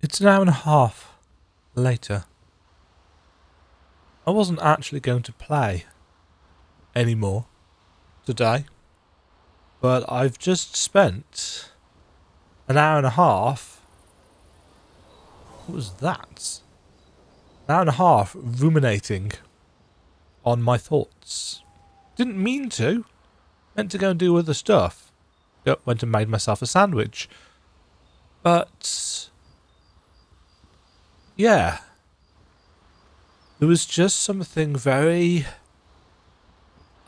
It's an hour and a half later. I wasn't actually going to play anymore today, but I've just spent an hour and a half. What was that? An hour and a half ruminating on my thoughts. Didn't mean to. Meant to go and do other stuff. Yep, went and made myself a sandwich. But yeah, there was just something very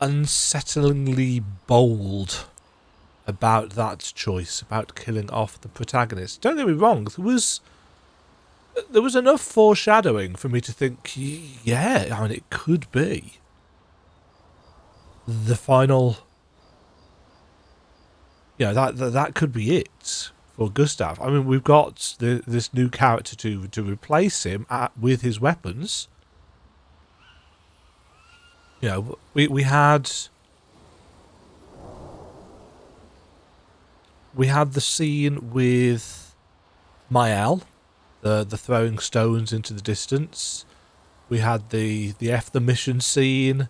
unsettlingly bold about that choice, about killing off the protagonist. Don't get me wrong, there was enough foreshadowing for me to think, yeah, I mean, it could be the final. Yeah, that could be it for Gustav. I mean, we've got this new character to replace him with his weapons. You know, we had the scene with Mael, the throwing stones into the distance. We had the the mission scene.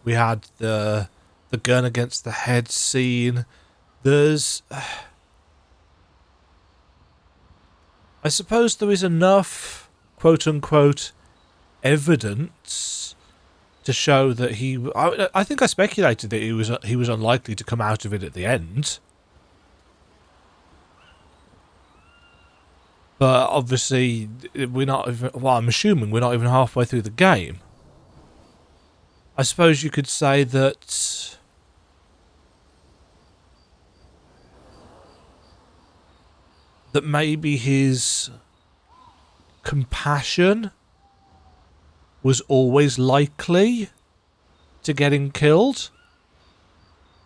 We had the gun against the head scene. There's, I suppose there is enough quote unquote evidence to show that I think I speculated that he was unlikely to come out of it at the end. But obviously, we're not even, well, I'm assuming we're not even halfway through the game. I suppose you could say that maybe his compassion was always likely to getting killed.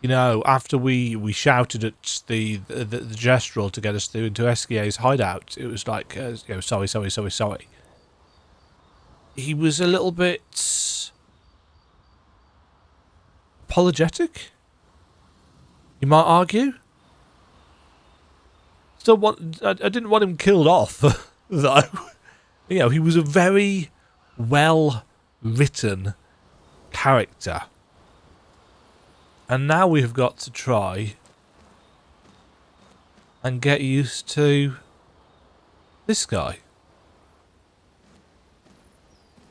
You know, after we shouted at the gestural to get us through into Esquier's hideout, it was like, sorry. He was a little bit apologetic, you might argue. I didn't want him killed off, though. You know, he was a very well-written character. And now we've got to try and get used to this guy.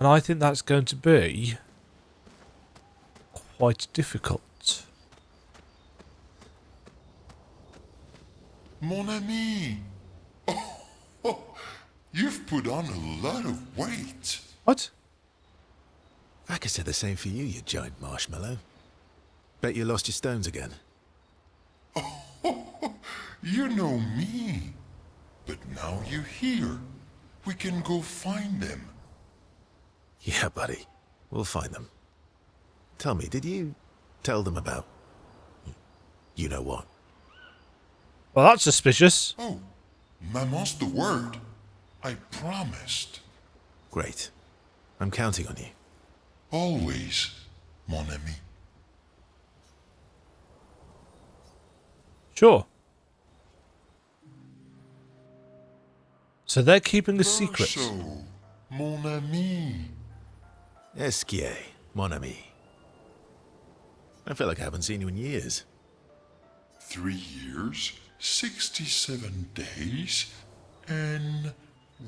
And I think that's going to be quite difficult. Mon ami! Oh, you've put on a lot of weight. What? I could say the same for you, you giant marshmallow. Bet you lost your stones again. Oh, you know me. But now you're here. We can go find them. Yeah, buddy. We'll find them. Tell me, did you tell them about... you know what? Well, that's suspicious. Oh, Maman's the word. I promised. Great. I'm counting on you. Always, mon ami. Sure. So they're keeping a secret. Verso, mon ami. Esquier, mon ami. I feel like I haven't seen you in years. 3 years, 67 days, and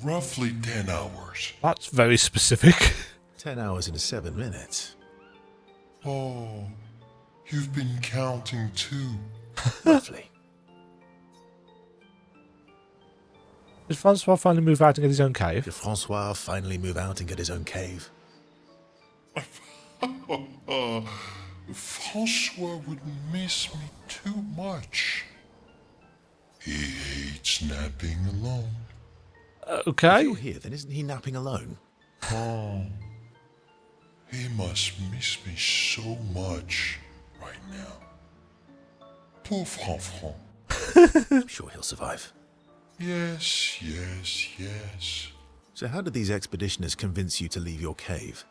roughly 10 hours. That's very specific. 10 hours and 7 minutes. Oh, you've been counting too. Roughly. Did Francois finally move out and get his own cave? Did Francois finally move out and get his own cave? Francois would miss me too much. He hates napping alone. Okay. If you're here, then isn't he napping alone? Oh, he must miss me so much right now. Poor Franfran. I'm sure he'll survive. Yes. So how did these expeditioners convince you to leave your cave?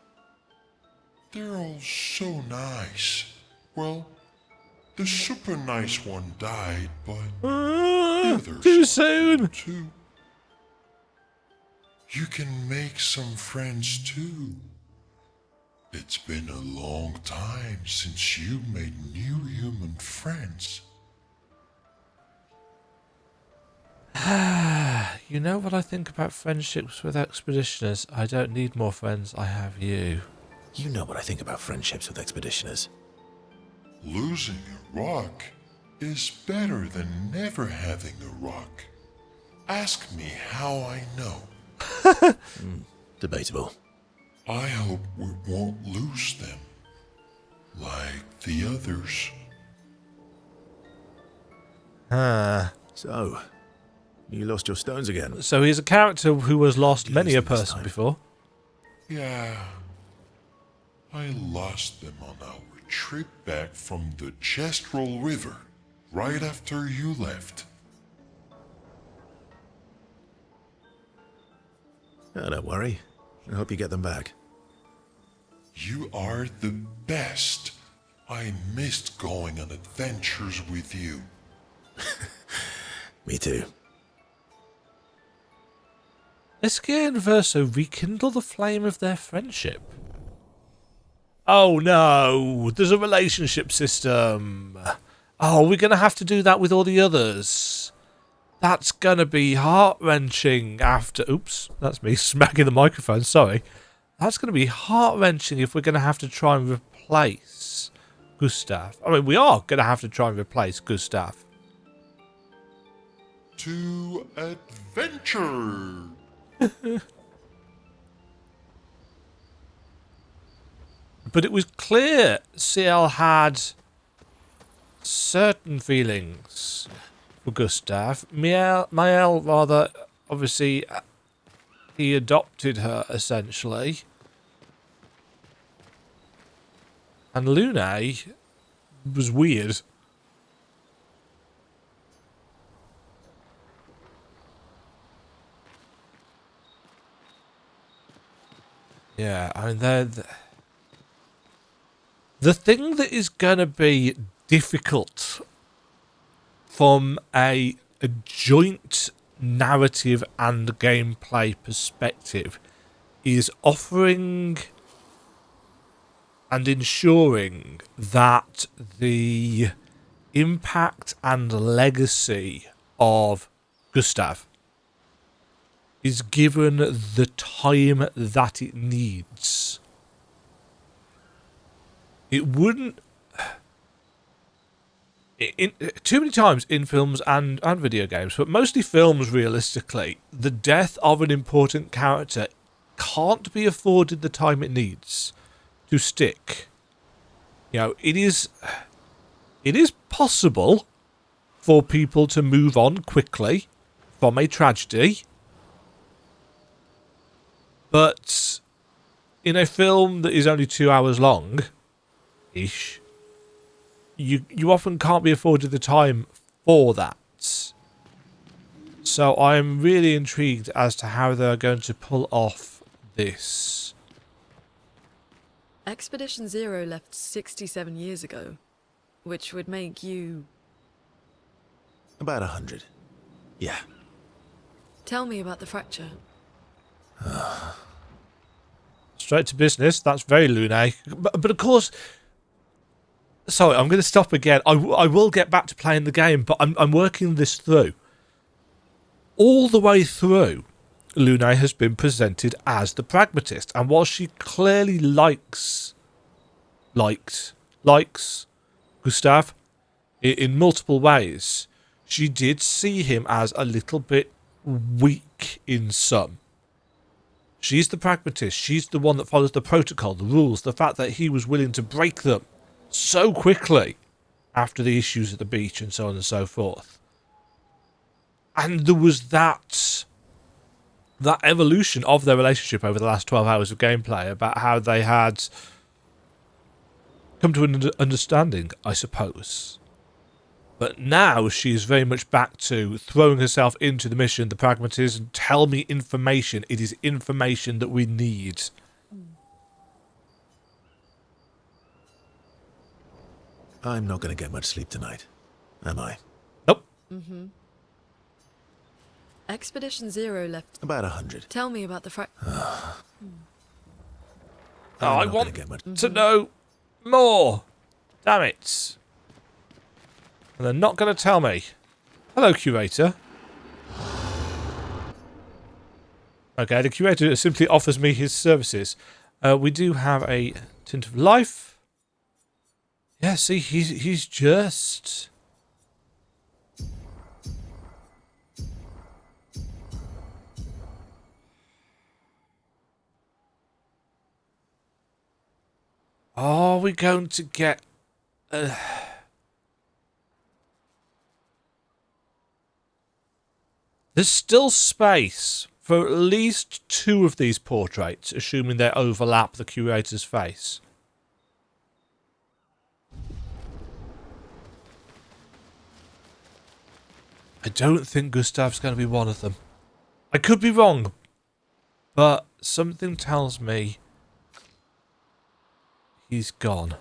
They're all so nice. Well, The super nice one died, but the others Too soon. too. You can make some friends too. It's been a long time since you made new human friends. You know what I think about friendships with expeditioners? I don't need more friends, I have you. You know what I think about friendships with expeditioners. Losing a rock is better than never having a rock. Ask me how I know. Debatable. I hope we won't lose them, like the others. So, you lost your stones again. So he's a character who has lost You many lose a them this person time. before. Yeah, I lost them on our trip back from the Chestrel River, right after you left. Oh, don't worry. I hope you get them back. You are the best. I missed going on adventures with you. Me too. Obscur and Verso rekindle the flame of their friendship. Oh no, there's a relationship system. Oh, we're going to have to do that with all the others. That's going to be heart-wrenching after... Oops, that's me smacking the microphone, sorry. That's going to be heart-wrenching if we're going to have to try and replace Gustav. I mean, we are going to have to try and replace Gustav. To adventure! But it was clear CL had certain feelings for Gustav. Mael, rather, obviously, he adopted her, essentially. And Lune was weird. Yeah, I mean, the thing that is going to be difficult from a joint narrative and gameplay perspective is offering and ensuring that the impact and legacy of Gustav is given the time that it needs. It wouldn't... too many times in films and video games, but mostly films realistically, the death of an important character can't be afforded the time it needs to stick. You know, it is possible for people to move on quickly from a tragedy, but in a film that is only 2 hours long, ish, you often can't be afforded the time for that. So I'm really intrigued as to how they're going to pull off this. Expedition Zero left 67 years ago, which would make you... About 100. Yeah. Tell me about the fracture. Straight to business. That's very Lune. But of course... Sorry, I'm going to stop again. I will get back to playing the game, but I'm working this through. All the way through, Lune has been presented as the pragmatist, and while she clearly likes Gustav in multiple ways, she did see him as a little bit weak in some. She's the pragmatist. She's the one that follows the protocol, the rules, the fact that he was willing to break them so quickly after the issues at the beach and so on and so forth. And there was that evolution of their relationship over the last 12 hours of gameplay about how they had come to an understanding, I suppose. But now she's very much back to throwing herself into the mission, the pragmatism. Tell me information. It is information that we need. I'm not going to get much sleep tonight, am I? Nope. Expedition Zero left. About 100. Tell me about the Oh, I'm I not want gonna get much. to know more. Damn it. And they're not going to tell me. Hello, curator. Okay, the curator simply offers me his services. We do have a tint of life. Yeah, see, he's just... Are we going to get... There's still space for at least 2 of these portraits, assuming they overlap the curator's face. I don't think Gustav's going to be one of them. I could be wrong, but something tells me he's gone.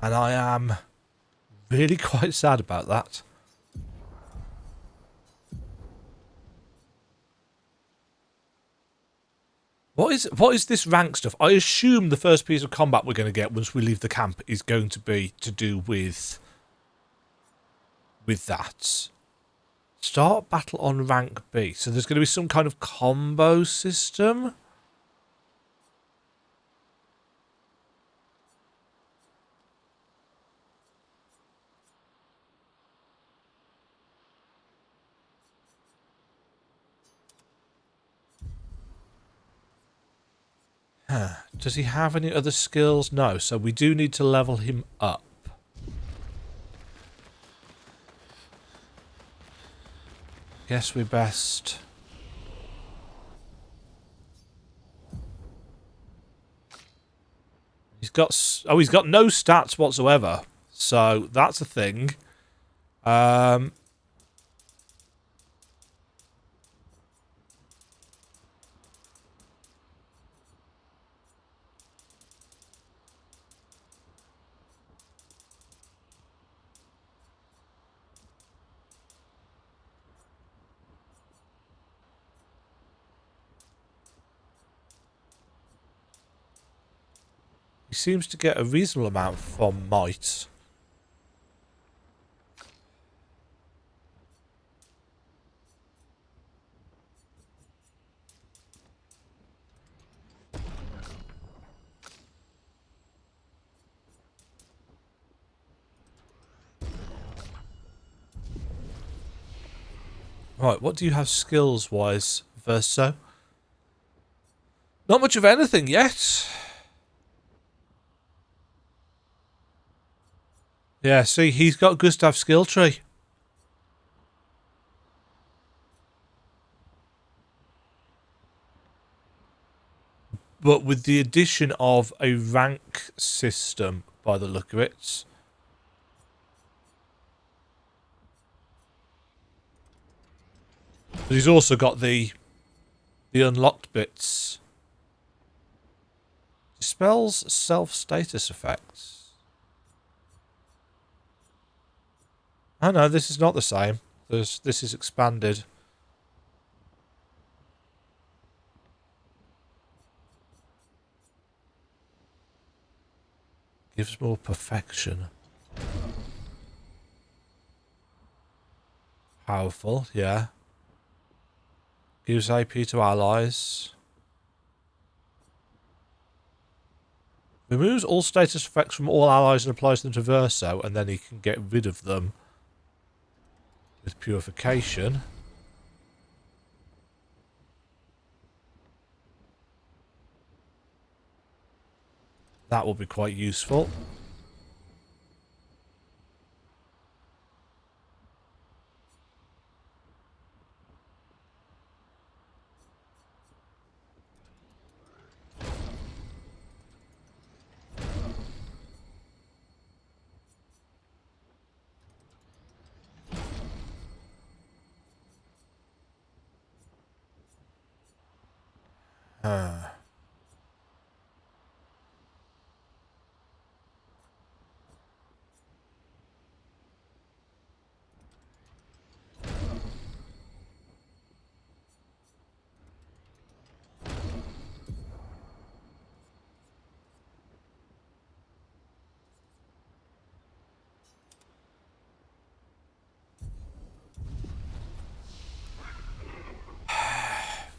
And I am really quite sad about that. What is this rank stuff? I assume the first piece of combat we're going to get once we leave the camp is going to be to do with that. Start battle on rank B. So there's going to be some kind of combo system. Does he have any other skills? No, so we do need to level him up. Guess we best... He's got no stats whatsoever, so that's a thing. He seems to get a reasonable amount from might. Right, what do you have skills-wise, Verso? Not much of anything yet. Yeah, see, he's got Gustav's skill tree. But with the addition of a rank system, by the look of it. But he's also got the unlocked bits. Dispels self-status effects. Oh no, this is not the same. This is expanded. Gives more perfection. Powerful, yeah. Gives AP to allies. Removes all status effects from all allies and applies them to Verso, and then he can get rid of them with purification. That will be quite useful. Huh.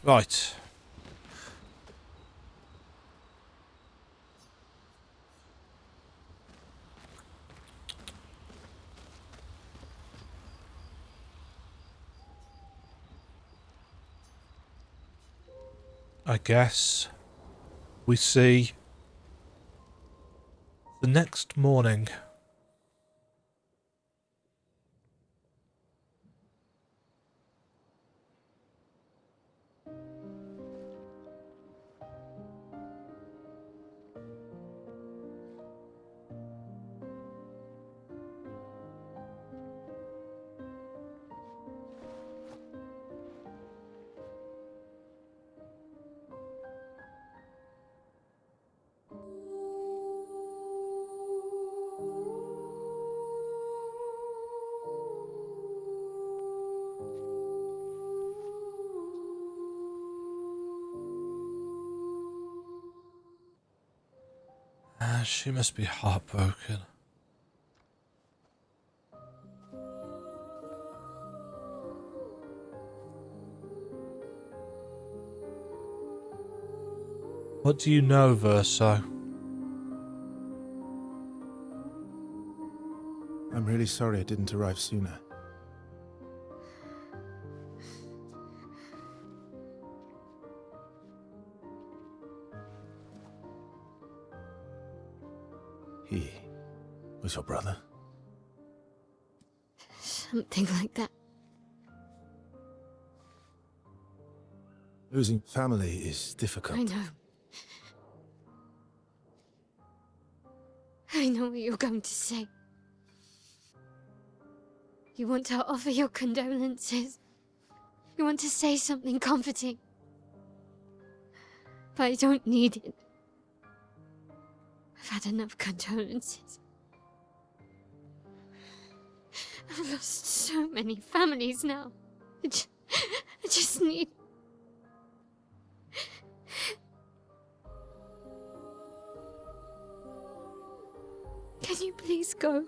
Right. I guess we see the next morning. She must be heartbroken. What do you know, Verso? I'm really sorry I didn't arrive sooner. He was your brother? Something like that. Losing family is difficult. I know. I know what you're going to say. You want to offer your condolences. You want to say something comforting. But I don't need it. I've had enough condolences. I've lost so many families now. I just need... Can you please go?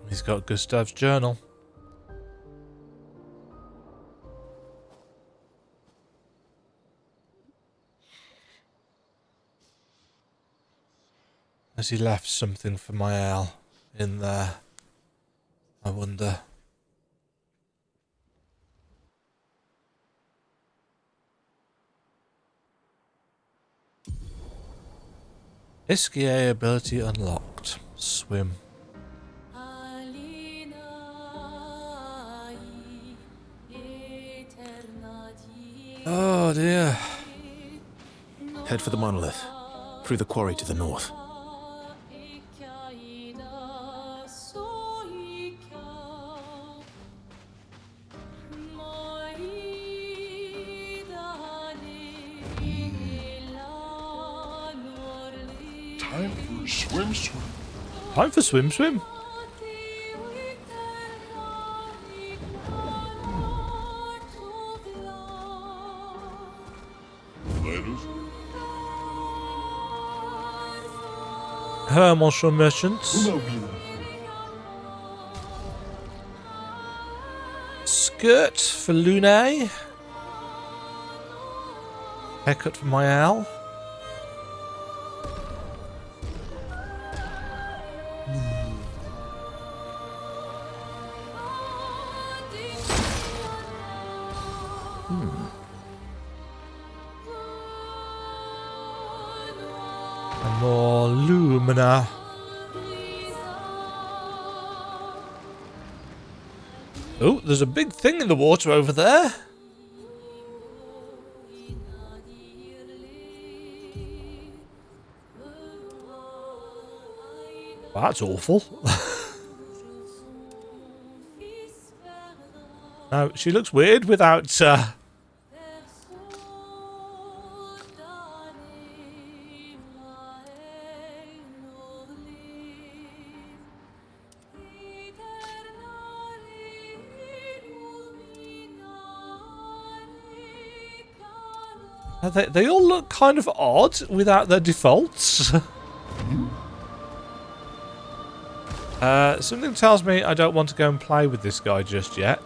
He's got Gustav's journal. Has he left something for my Al in there? I wonder. Iskia ability unlocked. Swim. Oh dear. Head for the monolith. Through the quarry to the north. Time for SwimSwim. Time for SwimSwim. Hello, Monsieur Merchants. Skirt for Lune. Haircut for my Al. And more Lumina. Oh, there's a big thing in the water over there. Well, that's awful. No, she looks weird without... They all look kind of odd without their defaults. Something tells me I don't want to go and play with this guy just yet.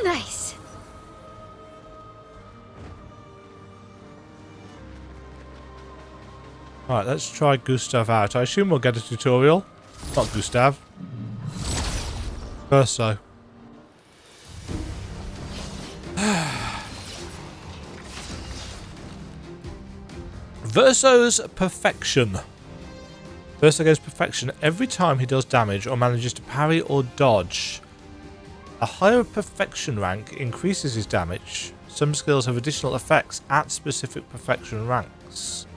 Nice. Alright, let's try Gustav out. I assume we'll get a tutorial. Not Gustav. Verso. Verso's perfection. Verso gets perfection every time he does damage or manages to parry or dodge. A higher perfection rank increases his damage. Some skills have additional effects at specific perfection ranks.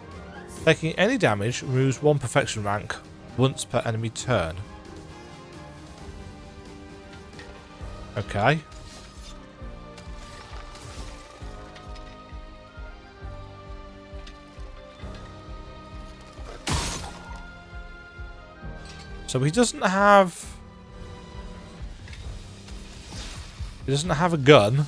Taking any damage removes one perfection rank once per enemy turn. Okay. So he doesn't have... He doesn't have a gun.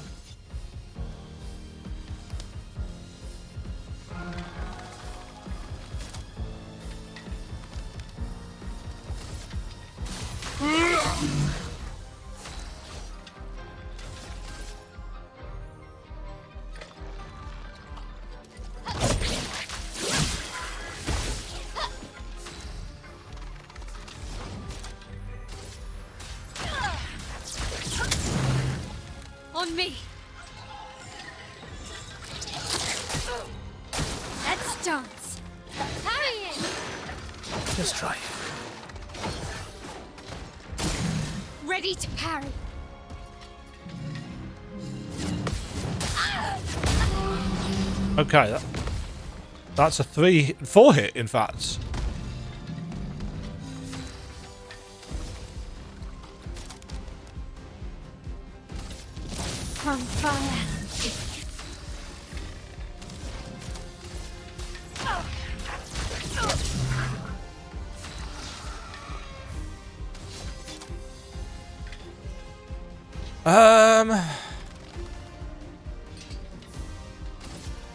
On me. Let's dance. Parry it. Just try it. Ready to parry. Okay, that's a 4 hit, in fact. On fire.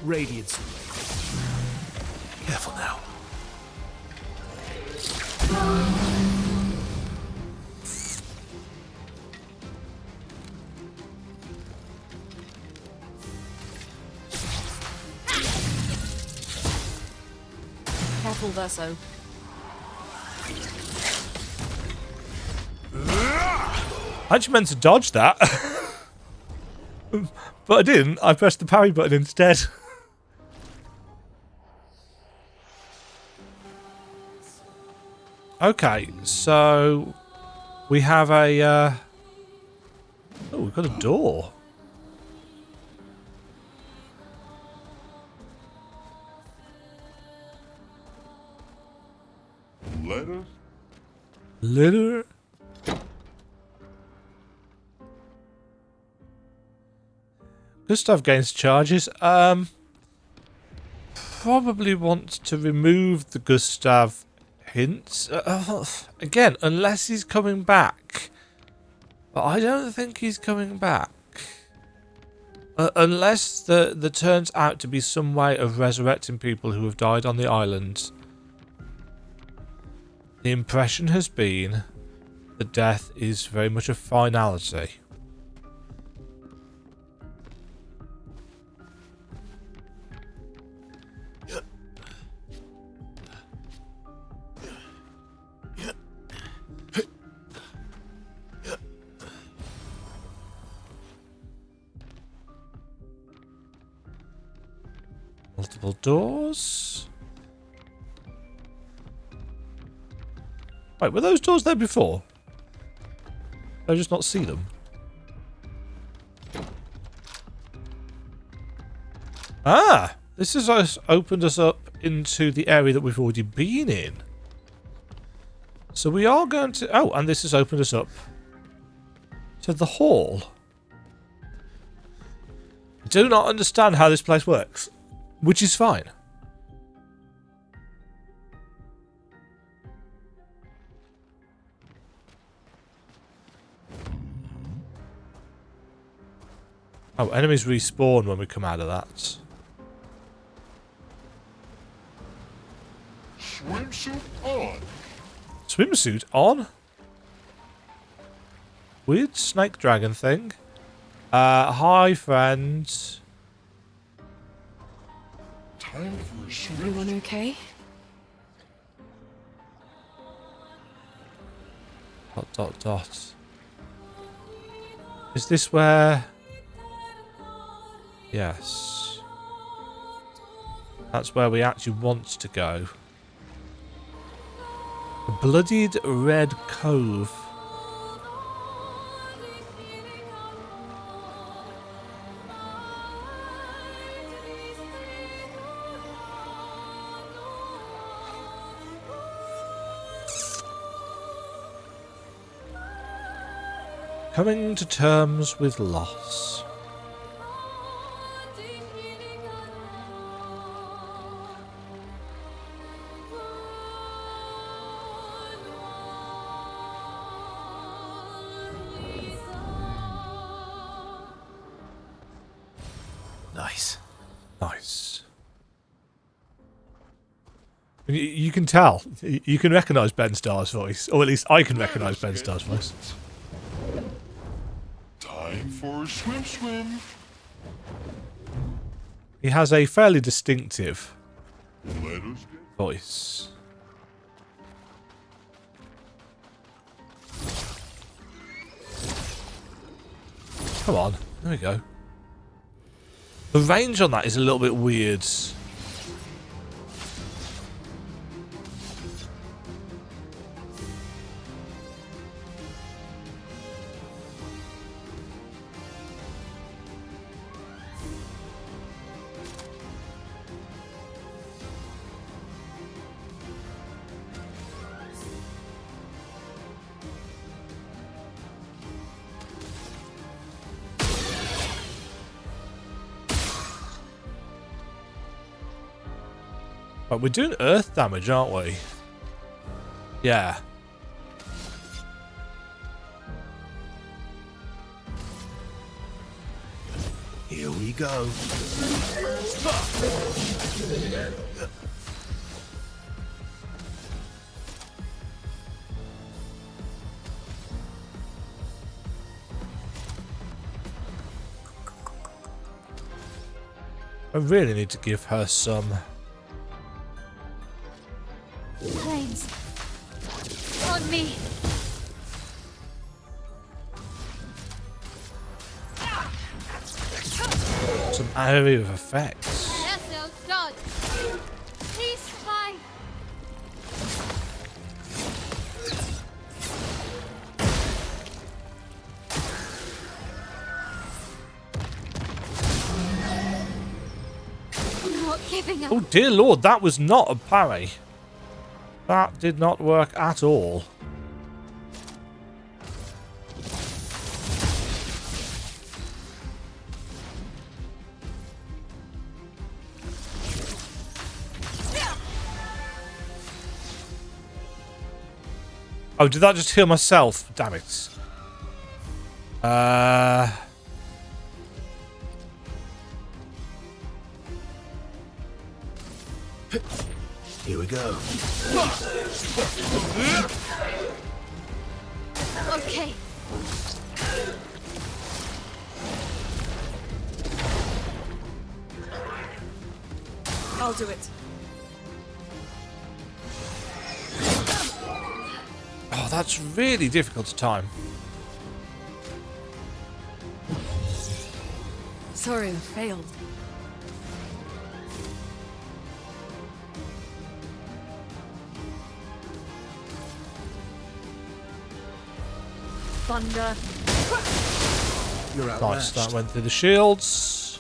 Radiance. Careful now. Careful, Verso. I actually meant to dodge that. But I didn't. I pressed the parry button instead. Okay, so we have a... Oh, we've got a door. Letter? Litter? Gustav gains charges. Probably want to remove the Gustav hints. Again, unless he's coming back. But I don't think he's coming back. Unless there turns out to be some way of resurrecting people who have died on the island. The impression has been that death is very much a finality. Multiple doors. Wait, were those doors there before? Did I just not see them? Ah! This has opened us up into the area that we've already been in. So we are going to... Oh, and this has opened us up to the hall. I do not understand how this place works, which is fine. Oh, enemies respawn when we come out of that. Swimsuit on. Swimsuit on? Weird snake dragon thing. Hi, friends. Time for a swim. Everyone okay? Dot, dot, dot. Is this where... Yes. That's where we actually want to go. A bloodied red cove. Coming to terms with loss. Nice. Nice. You can tell. You can recognise Ben Starr's voice. Or at least I can recognise Ben Starr's voice. Time for a swim. He has a fairly distinctive Let us get voice. Come on. There we go. The range on that is a little bit weird. But we're doing earth damage, aren't we? Yeah. Here we go. I really need to give her some... Planes. On me. some area of effects. Verso, dodge. Please fly. I'm not giving up. Oh dear lord, that was not a parry. That did not work at all. Oh, did that just heal myself? Damn it. Here we go. Okay. I'll do it. Oh, that's really difficult to time. Sorry, I failed. thunder. You're Nice, outmatched. that went through the shields.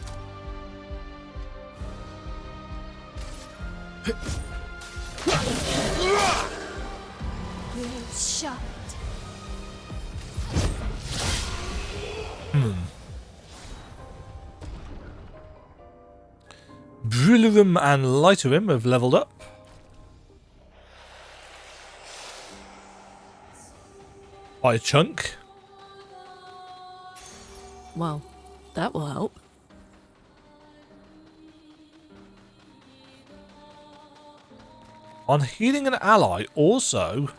Blades sharpened. Brillium and Lighterim have leveled up. By a chunk. Well, that will help. On healing an ally, also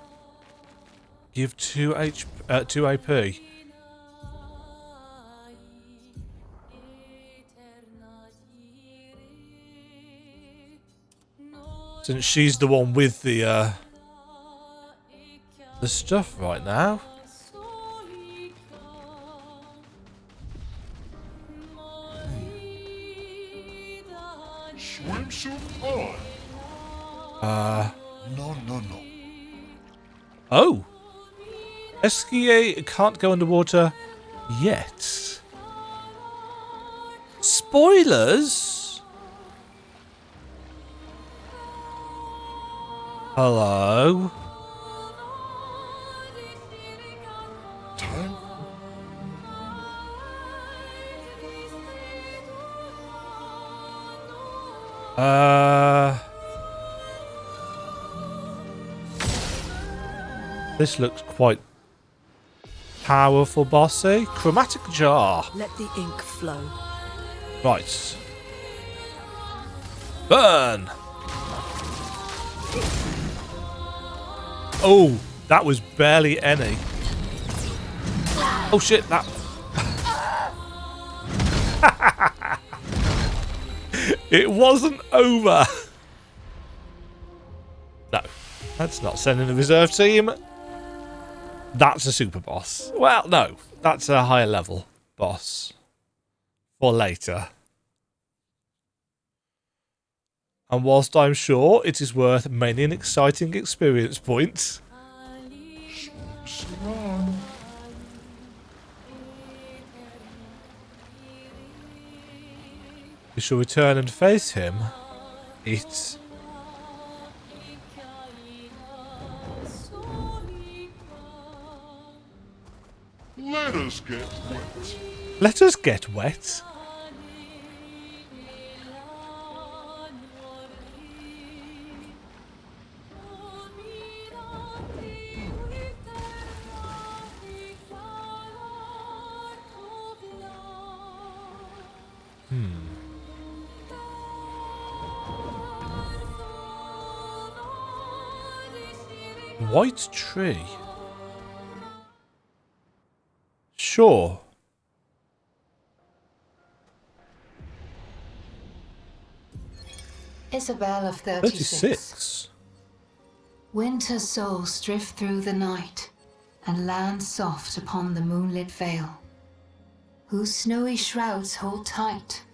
give 2 AP. Since she's the one with the stuff right now. Swimsuit on. No. Oh! Esquier can't go underwater yet. Spoilers? Hello? Time. This looks quite powerful, bossy. Chromatic jar. Let the ink flow. Right. Burn! Oh, that was barely any. Oh shit, that... It wasn't over. No, that's not sending the reserve team. That's a super boss. Well, no, that's a higher level boss for later. And whilst I'm sure it is worth many an exciting experience point, Swimsuit on. we shall return and face him. It. Let us get wet. Let us get wet. White tree. Sure. Isabel of 36. 36. Winter souls drift through the night and land soft upon the moonlit vale, whose snowy shrouds hold tight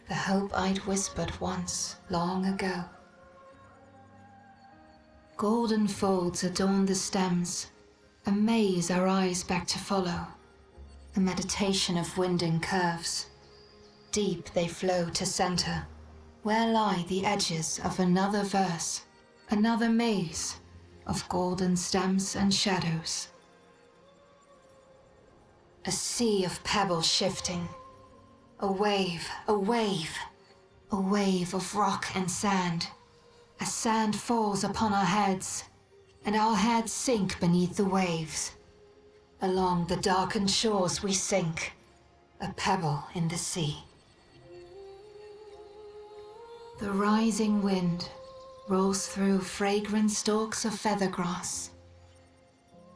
the hope I'd whispered once long ago. Golden folds adorn the stems, a maze our eyes back to follow, a meditation of winding curves. Deep they flow to center, where lie the edges of another verse, another maze of golden stems and shadows. A sea of pebbles shifting, a wave, a wave, a wave of rock and sand. As sand falls upon our heads, and our heads sink beneath the waves. Along the darkened shores we sink, a pebble in the sea. The rising wind rolls through fragrant stalks of feathergrass.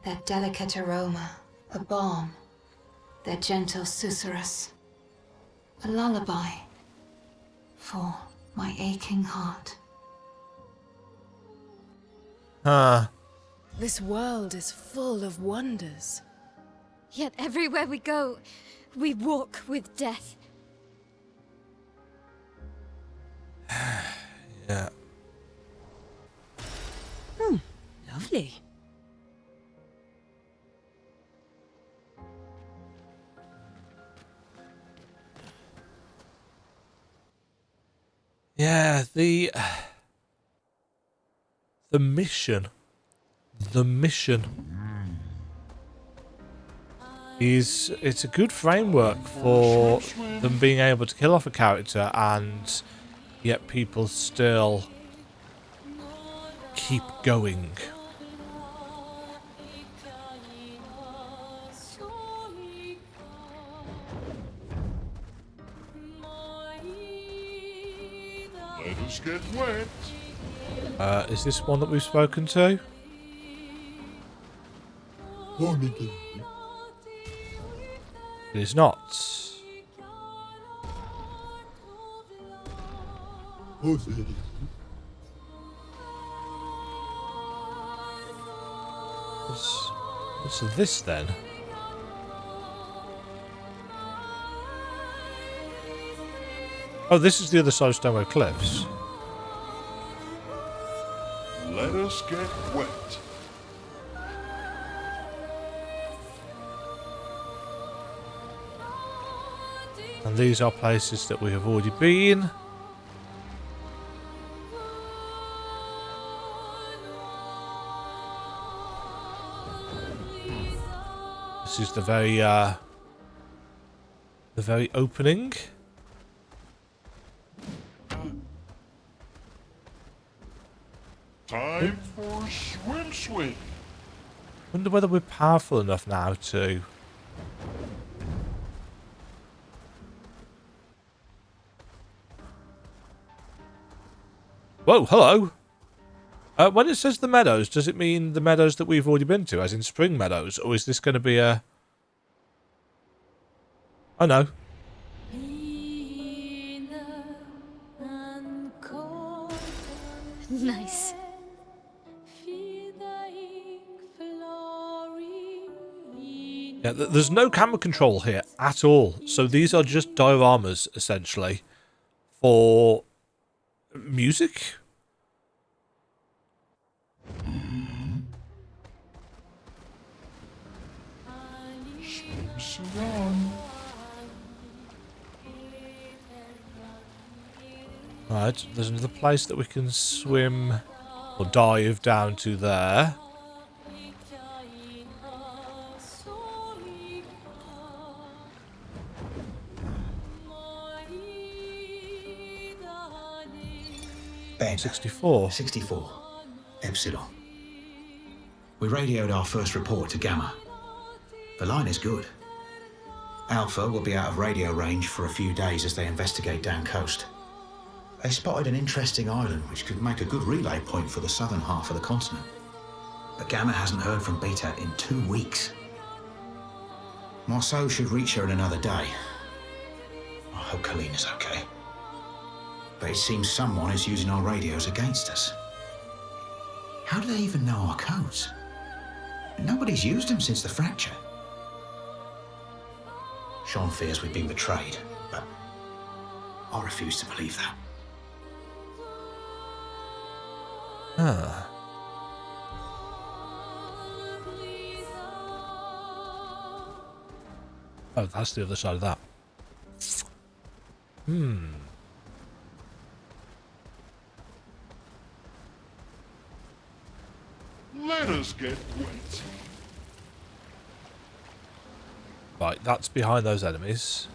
Their delicate aroma, a balm, their gentle susurrus, a lullaby for my aching heart. This world is full of wonders. Yet everywhere we go, we walk with death. Yeah. Lovely. Yeah, the mission. The mission is, it's a good framework for them being able to kill off a character and yet people still keep going. Let us get wet. Is this one that we've spoken to? It is not. What's this then? Oh, this is the other side of Stoneway Cliffs. Let us get wet. And these are places that we have already been. This is the very opening. Time for SwimSwim. Wonder whether we're powerful enough now to... Whoa, hello! When it says the meadows, does it mean the meadows that we've already been to, as in spring meadows? Or is this going to be a... Oh no. Nice. Yeah, there's no camera control here at all. So these are just dioramas, essentially, for music. Right, there's another place that we can swim or dive down to there. Ben. 64. 64. Epsilon. We radioed our first report to Gamma. The line is good. Alpha will be out of radio range for a few days as they investigate down coast. They spotted an interesting island which could make a good relay point for the southern half of the continent. But Gamma hasn't heard from Beta in 2 weeks. Marceau should reach her in another day. I hope Kalina's okay. But it seems someone is using our radios against us. How do they even know our codes? Nobody's used them since the fracture. Sean fears we've been betrayed, but I refuse to believe that. Ah. Oh, that's the other side of that. Let us get wet. Right, that's behind those enemies.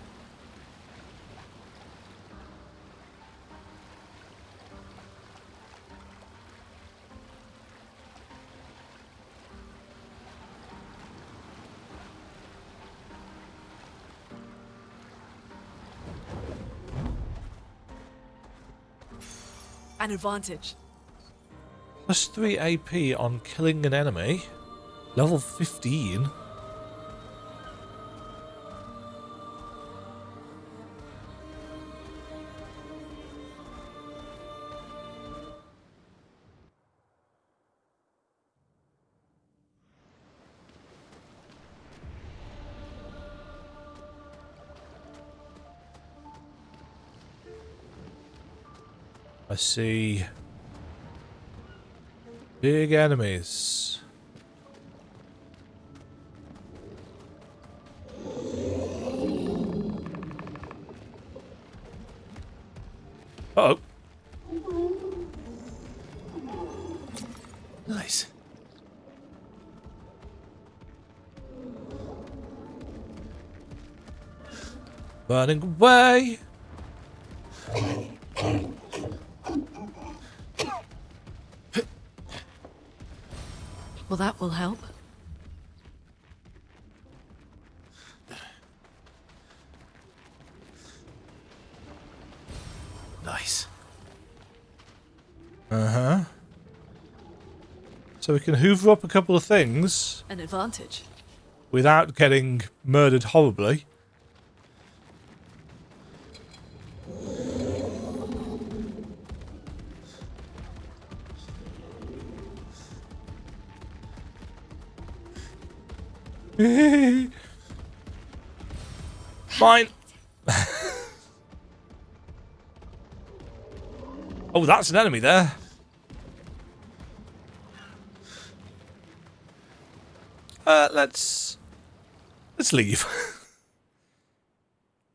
An advantage. Plus 3 AP on killing an enemy. Level 15. I see big enemies. Uh-oh. Nice. Running away. Well, that will help. Nice. Uh-huh. So we can hoover up a couple of things An advantage. without getting murdered horribly. Mine. Oh, that's an enemy there. Let's leave.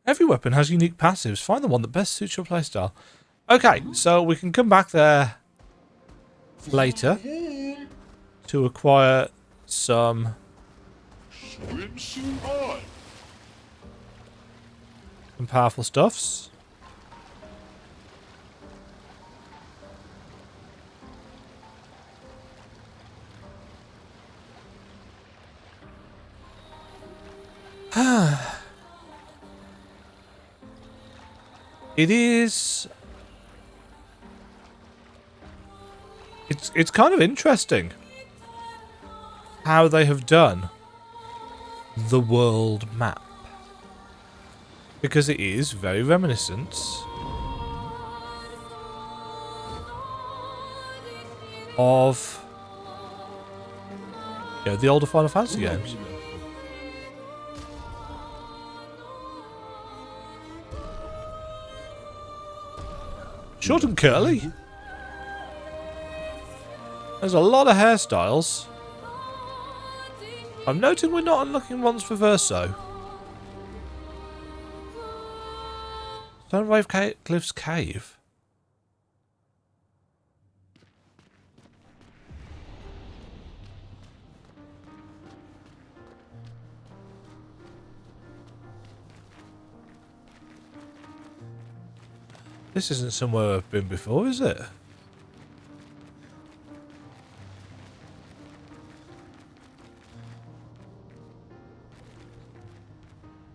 Every weapon has unique passives. Find the one that best suits your playstyle. Okay, so we can come back there later to acquire some Swimsuit on. powerful stuffs. It is. It's kind of interesting how they have done the world map, because it is very reminiscent of the older Final Fantasy games. Short and curly. There's a lot of hairstyles. I'm noting we're not unlocking ones for Verso. Stonewave Cliff's Cave. This isn't somewhere I've been before, is it?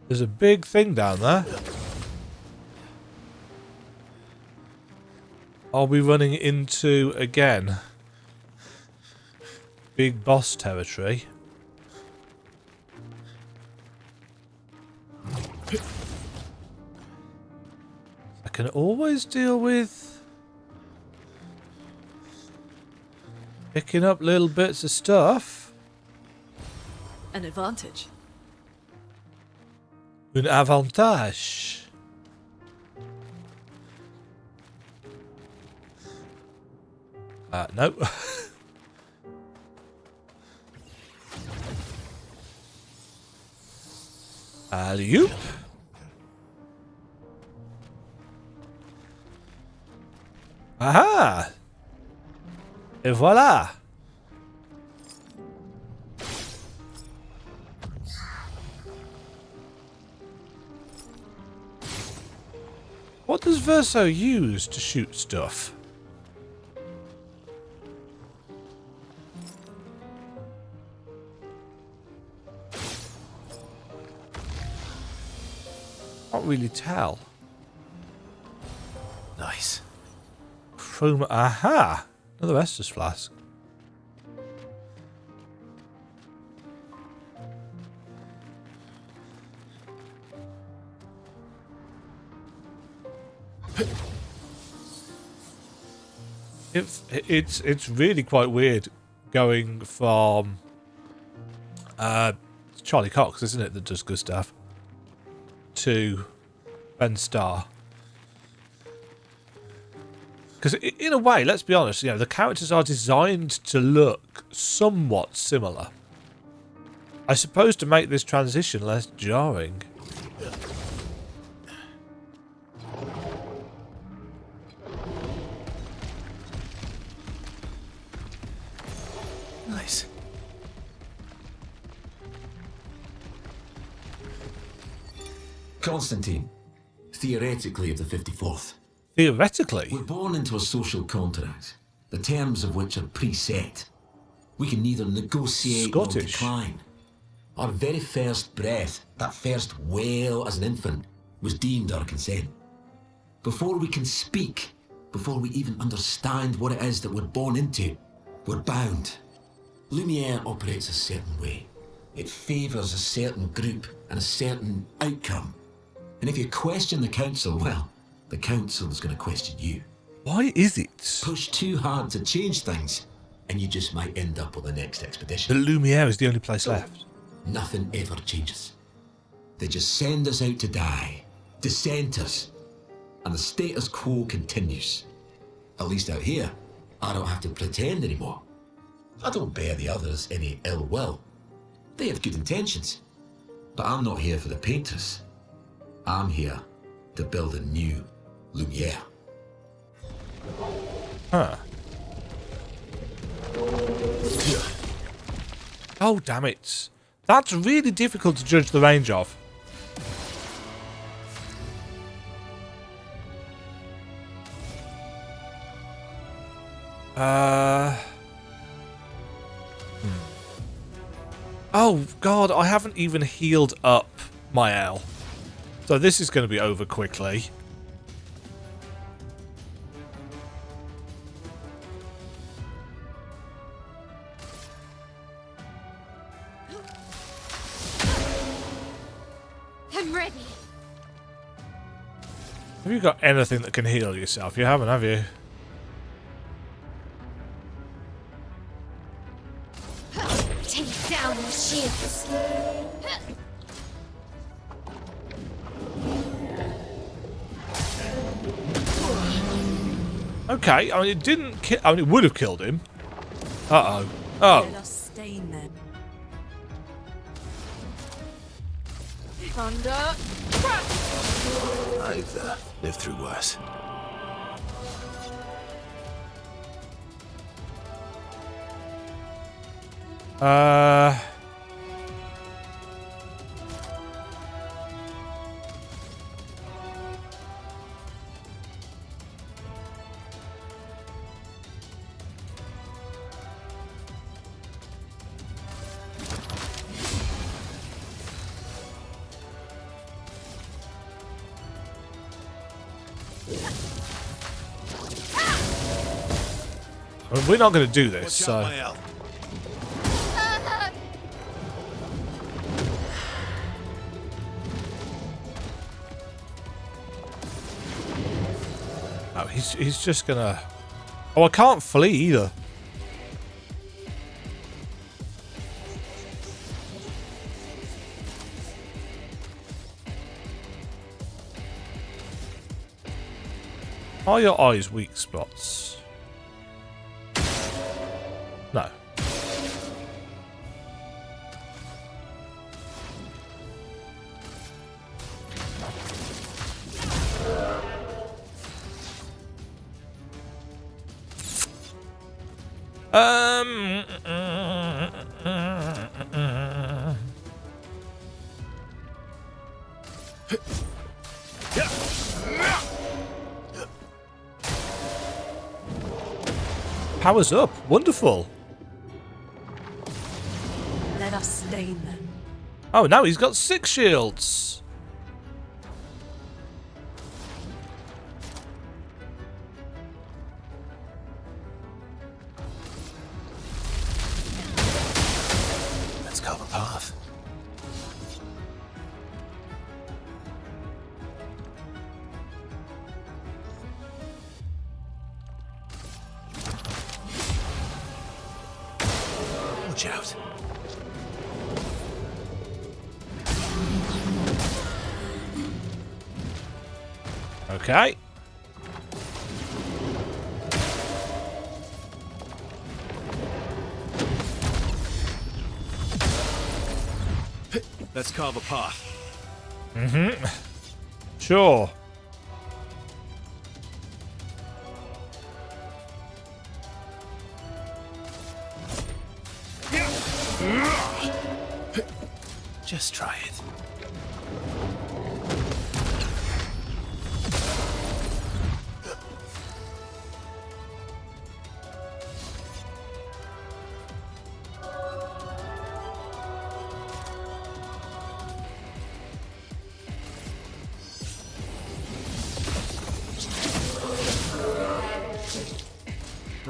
There's a big thing down there. I'll be running into, again, big boss territory. I can always deal with picking up little bits of stuff. An advantage. Un avantage. No. Alley-oop. Aha! Et voilà! What does Verso use to shoot stuff? Can't really tell. Nice. Chrome. Aha! Another Estus flask. It's really quite weird going from Charlie Cox, isn't it, that does good stuff, to Ben Starr. Because in a way, let's be honest, the characters are designed to look somewhat similar. I suppose to make this transition less jarring. Constantine, theoretically of the 54th. Theoretically? We're born into a social contract, the terms of which are preset. We can neither negotiate nor Scottish. decline. Our very first breath, that first wail as an infant, was deemed our consent. Before we can speak, before we even understand what it is that we're born into, we're bound. Lumiere operates a certain way. It favours a certain group and a certain outcome. And if you question the council, well, the council is going to question you. Why is it? Push too hard to change things, and you just might end up on the next The expedition. Lumiere is the only place left. Nothing ever changes. They just send us out to die, dissent us, and the status quo continues. At least out here, I don't have to pretend anymore. I don't bear the others any ill will. They have good intentions. But I'm not here for the painters. I'm here to build a new Lumiere. Huh. Oh, damn it. That's really difficult to judge the range of. Oh, God, I haven't even healed up my L. So this is going to be over quickly. I'm ready. Have you got anything that can heal yourself? You haven't, have you? Take down the shields. Okay, I mean, it didn't kill... I mean, it would have killed him. Uh-oh. Oh. Let us stain them. Thunder. I've lived through worse. I mean, we're not going to do this, so... Oh, he's just gonna... Oh, I can't flee either. Are your eyes weak spots? No. Powers up. Wonderful. Let us stain them. Oh, now he's got 6 shields. Let's carve a path. Watch out. Okay. Let's carve a path. Mm-hmm. Sure. Just try it.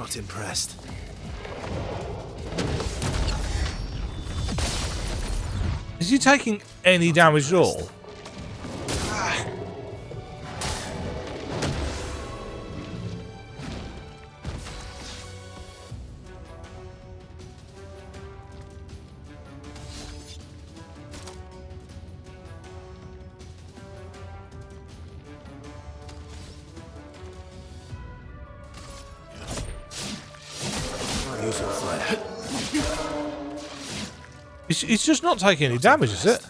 Not impressed. Is he taking any damage at all? Use your fire. He's just not taking any damage, is it?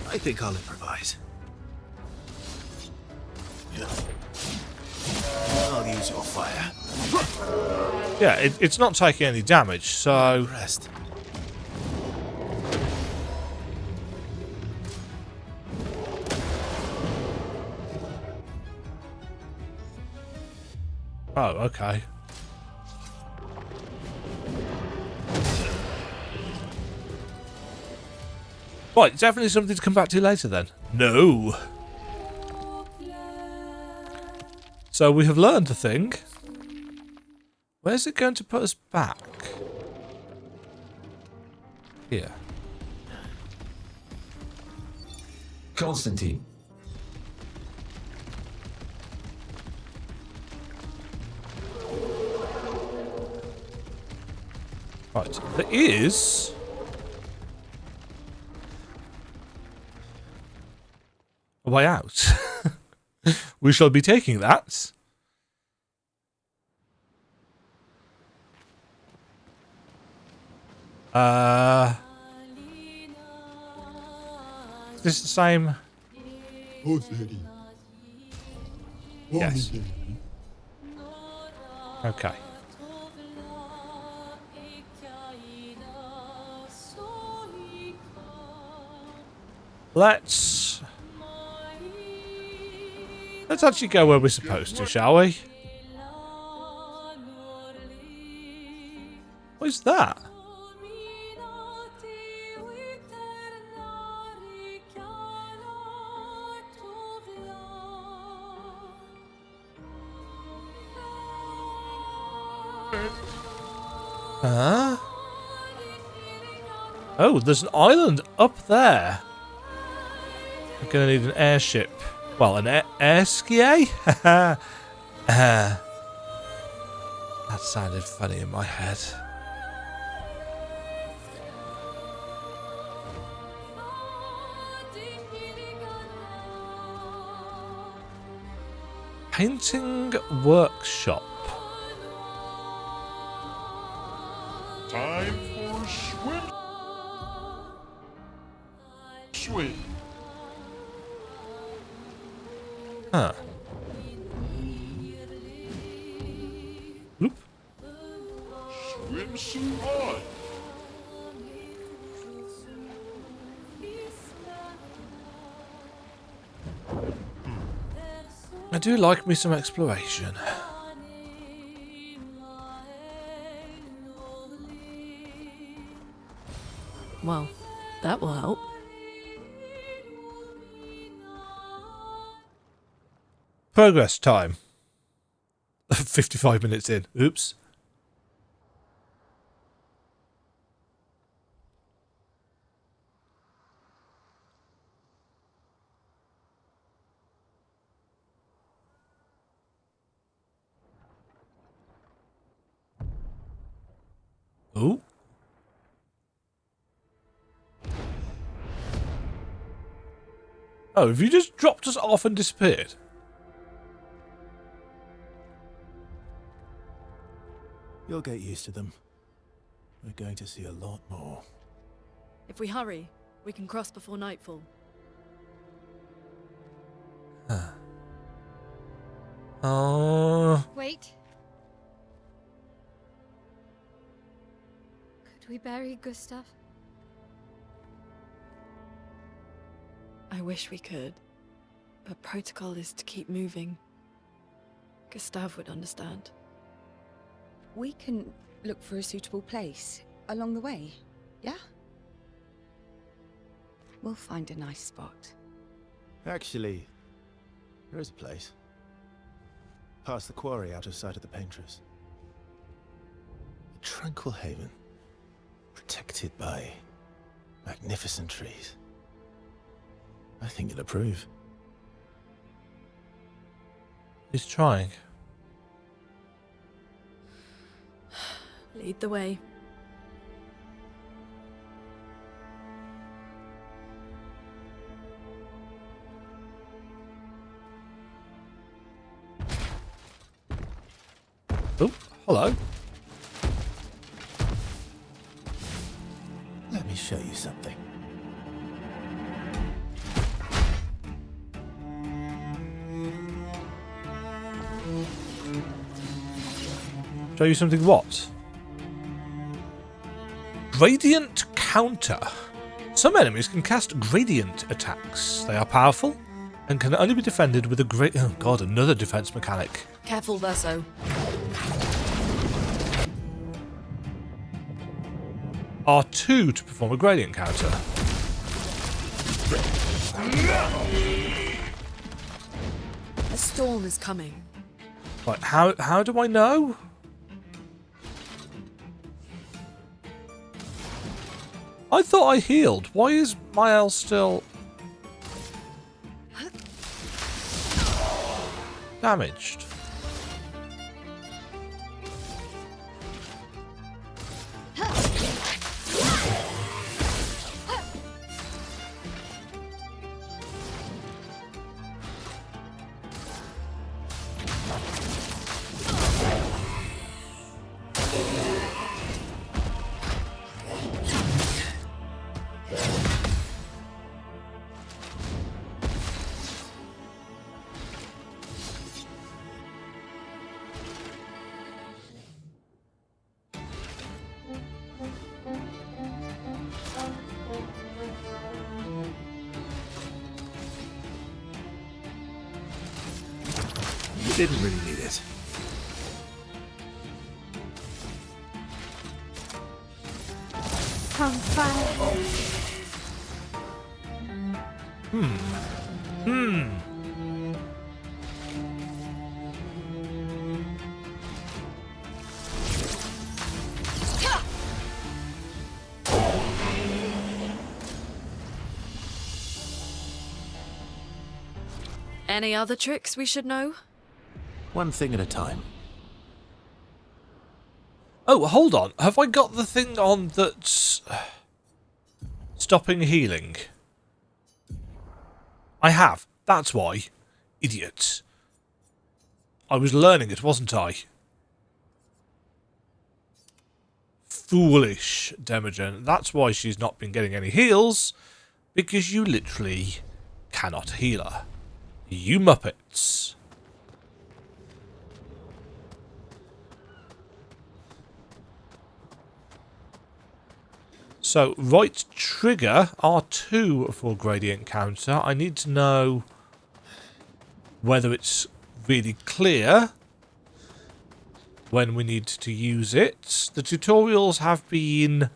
I think I'll improvise. I'll use your fire. Yeah, it's not taking any damage, so... Rest. Oh, okay. Right, definitely something to come back to later then. No. So we have learned a thing. Where's it going to put us back? Here. Constantine. Right, there is... a way out. We shall be taking that. Is this the same? Yes. Okay. Let's actually go where we're supposed to, shall we? What is that? Huh? Oh, there's an island up there. I'm gonna need an airship. Well, an air skier? That sounded funny in my head. Painting workshop. Time for swim. Huh. Oop. Swim so hard. I do like me some exploration. Well, that will help. Progress time. 55 minutes in. Oops. Ooh. Oh, have you just dropped us off and disappeared? You'll get used to them. We're going to see a lot more. If we hurry, we can cross before nightfall. Huh. Oh. Wait. Could we bury Gustav? I wish we could, but protocol is to keep moving. Gustav would understand. We can look for a suitable place along the way, yeah? We'll find a nice spot. Actually, there is a place. Past the quarry, out of sight of the paintress. A tranquil haven. Protected by magnificent trees. I think you'll approve. He's trying. Lead the way. Oh, hello. Let me show you something. Show you something what? Gradient counter. Some enemies can cast gradient attacks. They are powerful and can only be defended with a great... Oh god, another defense mechanic. Careful, Verso. R2 to perform a gradient counter. A storm is coming. Right, how do I know? I thought I healed. Why is my L still damaged? Didn't really need it. Any other tricks we should know? One thing at a time. Oh, hold on. Have I got the thing on that's stopping healing? I have. That's why. Idiot. I was learning it, wasn't I? Foolish, Demajen. That's why she's not been getting any heals. Because you literally cannot heal her. You muppets. So, right trigger, R2 for gradient counter. I need to know whether it's really clear when we need to use it. The tutorials have been...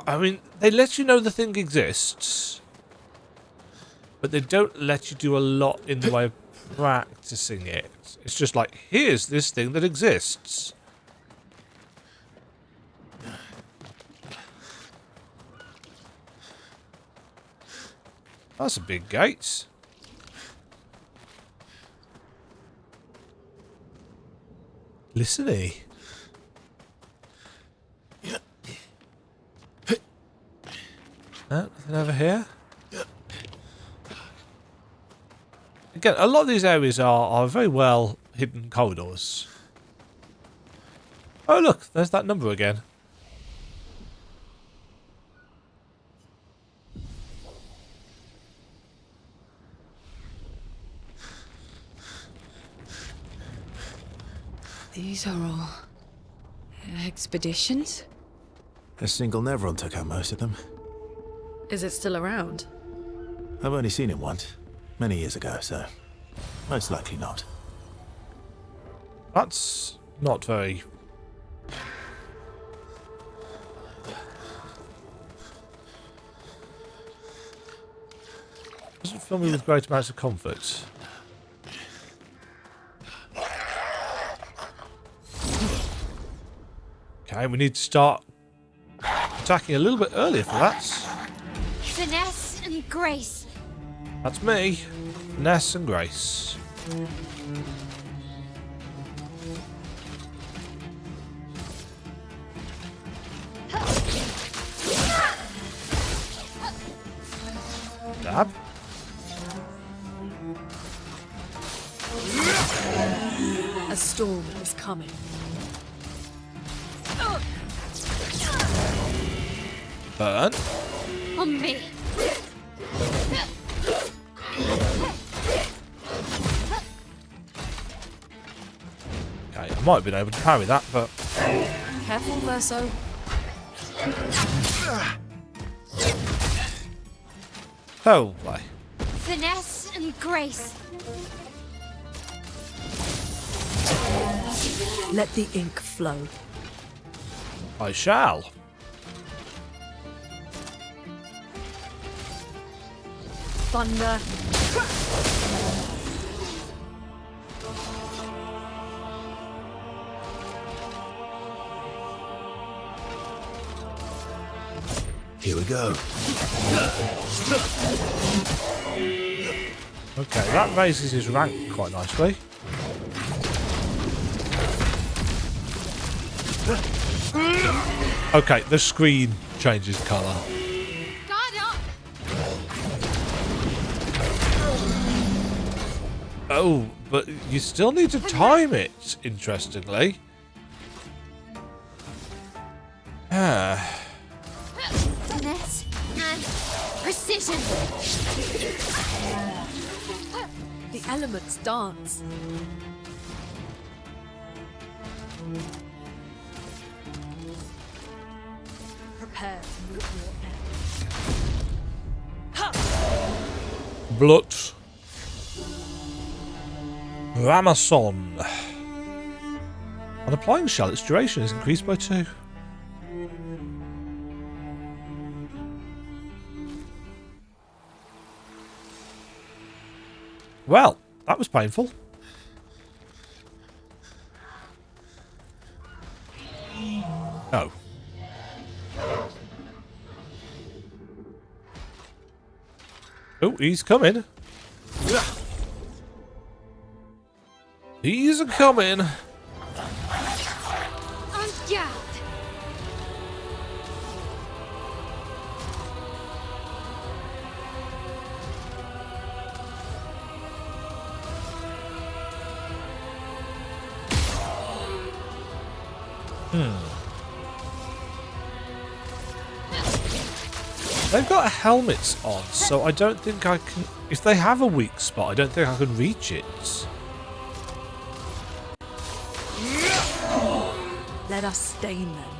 I mean, they let you know the thing exists, but they don't let you do a lot in the way of practicing it. It's just like, here's this thing that exists. That's a big gate. Listen-y. Nothing over here. Again, a lot of these areas are very well hidden corridors. Oh look, there's that number again. These are all expeditions? A single Nevron took out most of them. Is it still around? I've only seen it once, many years ago, so most likely not. That's not very Doesn't fill me with great amounts of comfort. Okay, we need to start attacking a little bit earlier for that. Finesse and grace. That's me. Ness and Grace. Dab. A storm is coming. Burn. On me. Okay, I might have been able to parry that, but... Careful, Verso. Oh, boy. Finesse and grace. Let the ink flow. I shall. Thunder. Here we go. Okay, that raises his rank quite nicely. Okay, the screen changes colour. Guard up. Oh, but you still need to time it, interestingly. Ah. Finesse and precision. The elements dance. Prepare to meet your end. Blood. Ramason. On applying shell, its duration is increased by 2. Well, that was painful. Oh. Oh, he's coming. He's coming. On guard. They've got helmets on, so I don't think I can... If they have a weak spot, I don't think I can reach it. Let us stain them.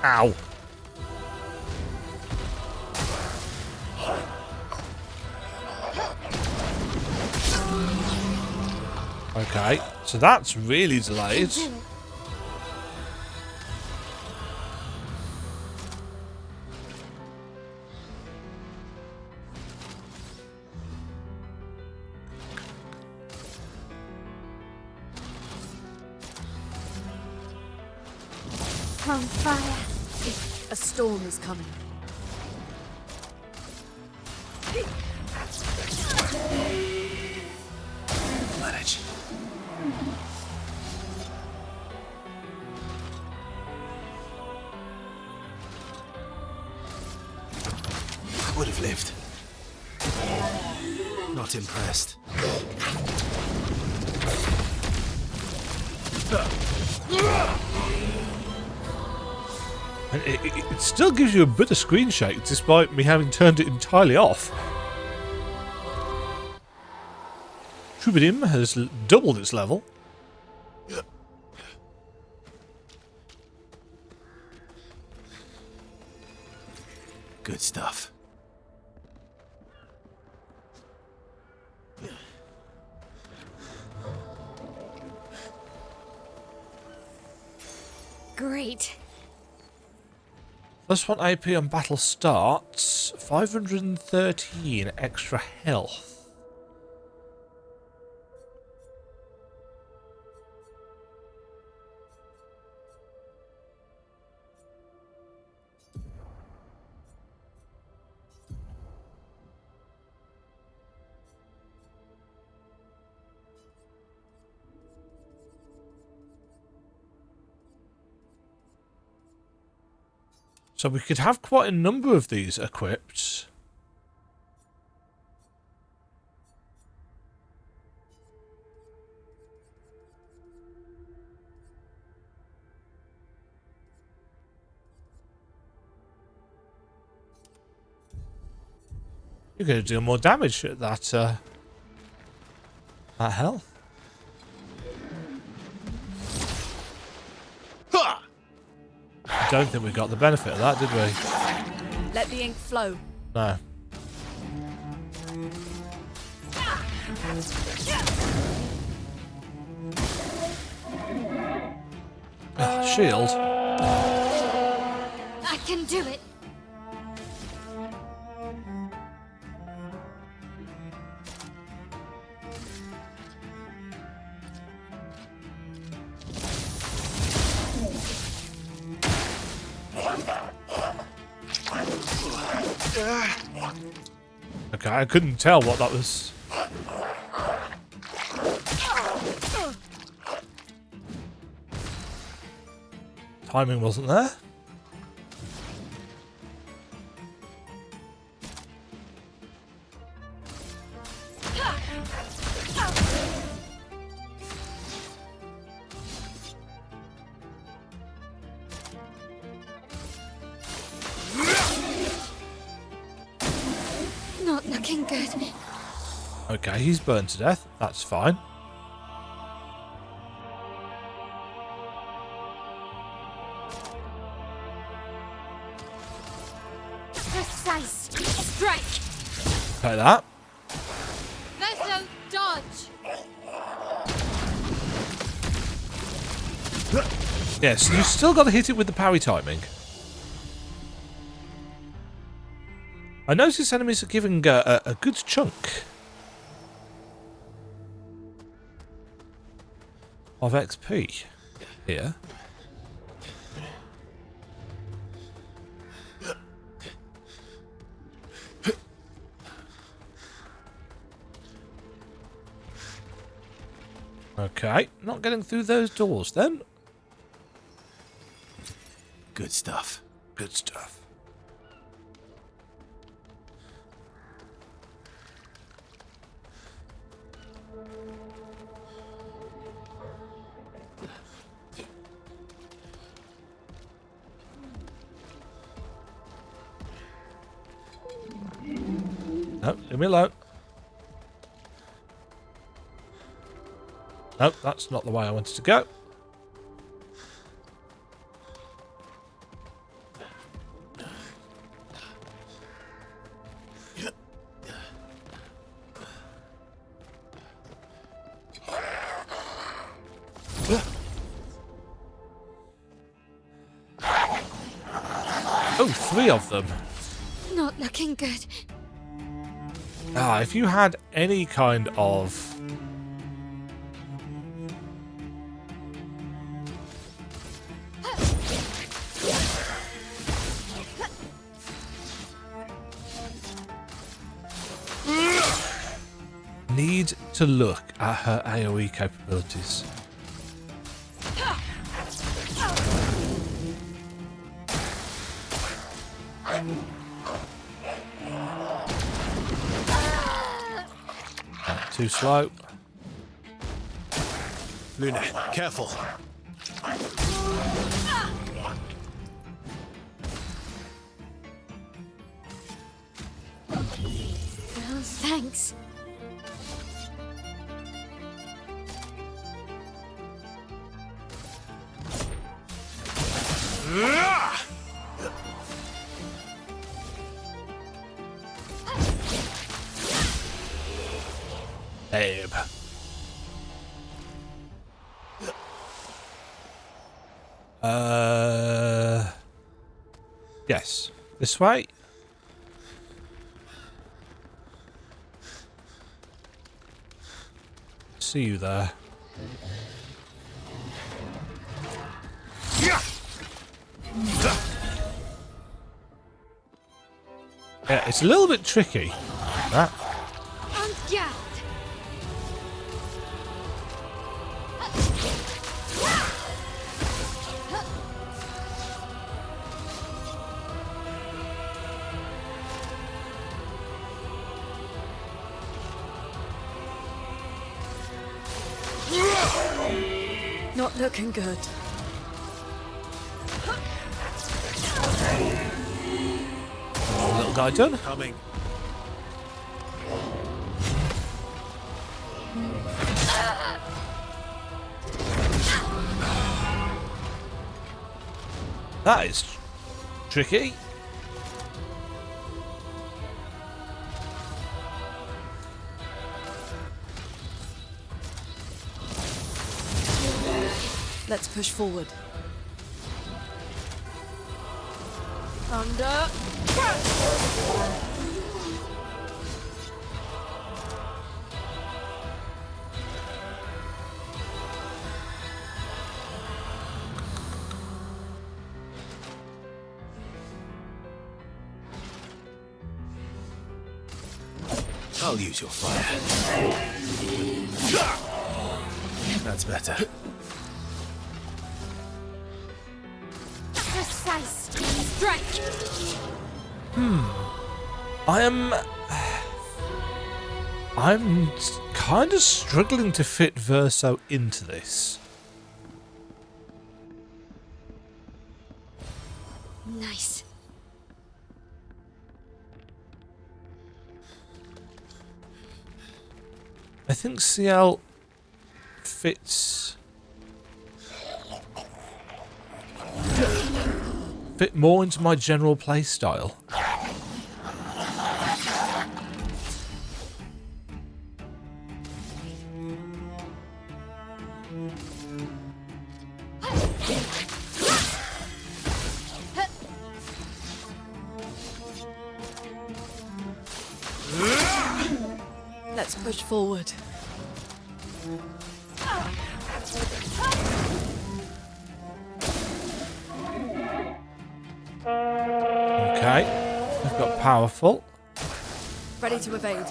Ow. Okay, so that's really delayed. On fire. A storm is coming. Manage. I would have lived. Not impressed. And it still gives you a bit of screen shake despite me having turned it entirely off. Trubidim has doubled its level. Good stuff. Great. +1 AP on battle starts. 513 extra health. So we could have quite a number of these equipped. You're going to deal more damage at that health. I don't think we got the benefit of that, did we? Let the ink flow. No. Shield. I can do it. Okay, I couldn't tell what that was. Timing wasn't there. Not looking good. Okay, he's burned to death. That's fine. Precise strike. Take that. Verso dodge. Yes, you still got to hit it with the parry timing. I notice enemies are giving a good chunk of XP here. Okay, not getting through those doors then. Good stuff. Good stuff. No, leave me alone. No, that's not the way I wanted to go. Oh, 3 of them. Not looking good. Ah, if you had any kind of... need to look at her AoE capabilities. Too slow. Luna, careful. Oh, thanks. Babe. Yes. This way? See you there. Yeah, it's a little bit tricky. That. Not looking good. Little guy done. Coming. That is tricky. Let's push forward. Thunder. I'll use your fire. That's better. Precise strike. I'm kind of struggling to fit Verso into this. Nice. I think CL fits more into my general play style. Let's push forward. Okay, we've got powerful. Ready to evade.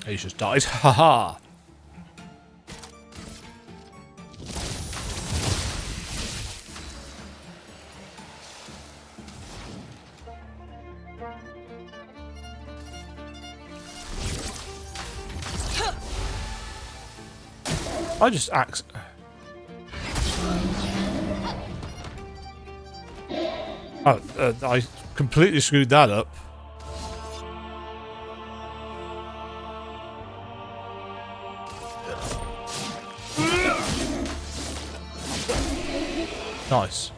He just died. Haha. I just axe. Oh, I completely screwed that up. Nice.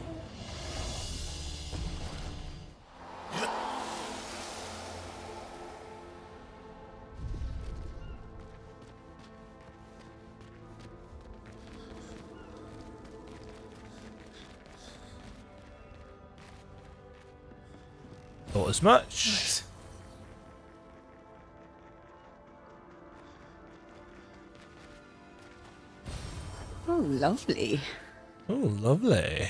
Thought as much. Nice. Oh, lovely. Oh, lovely.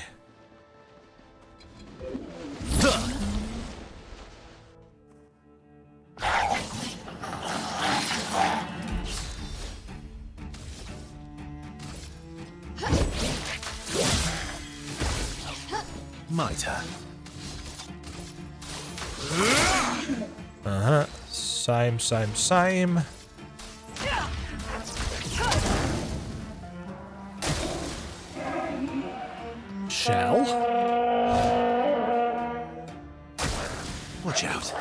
My turn. Uh-huh. Same. Shell. Watch out.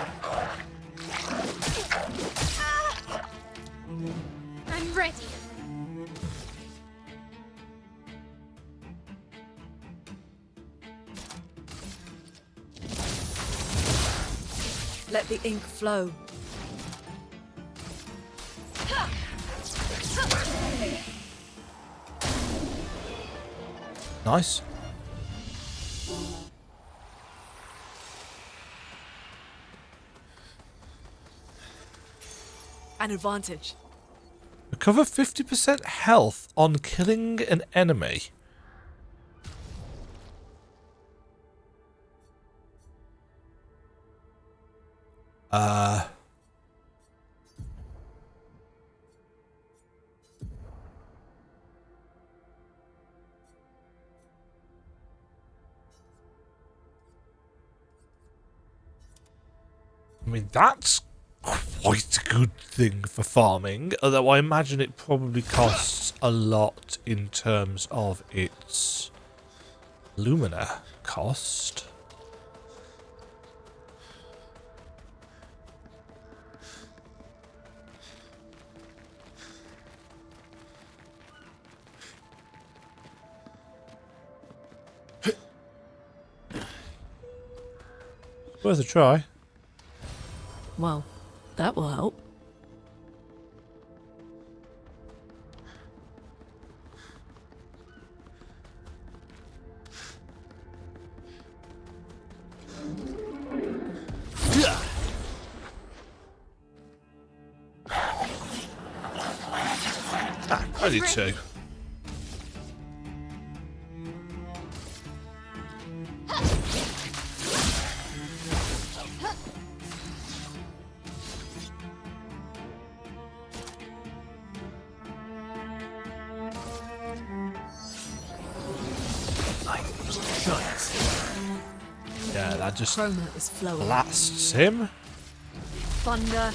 I'm ready. Let the ink flow. Nice. An advantage. Recover 50% health on killing an enemy. I mean, that's quite a good thing for farming, although I imagine it probably costs a lot in terms of its lumina cost. Worth a try. Well, that will help. Ah, only two. Yeah, that just Chroma is flowing. blasts him. Thunder.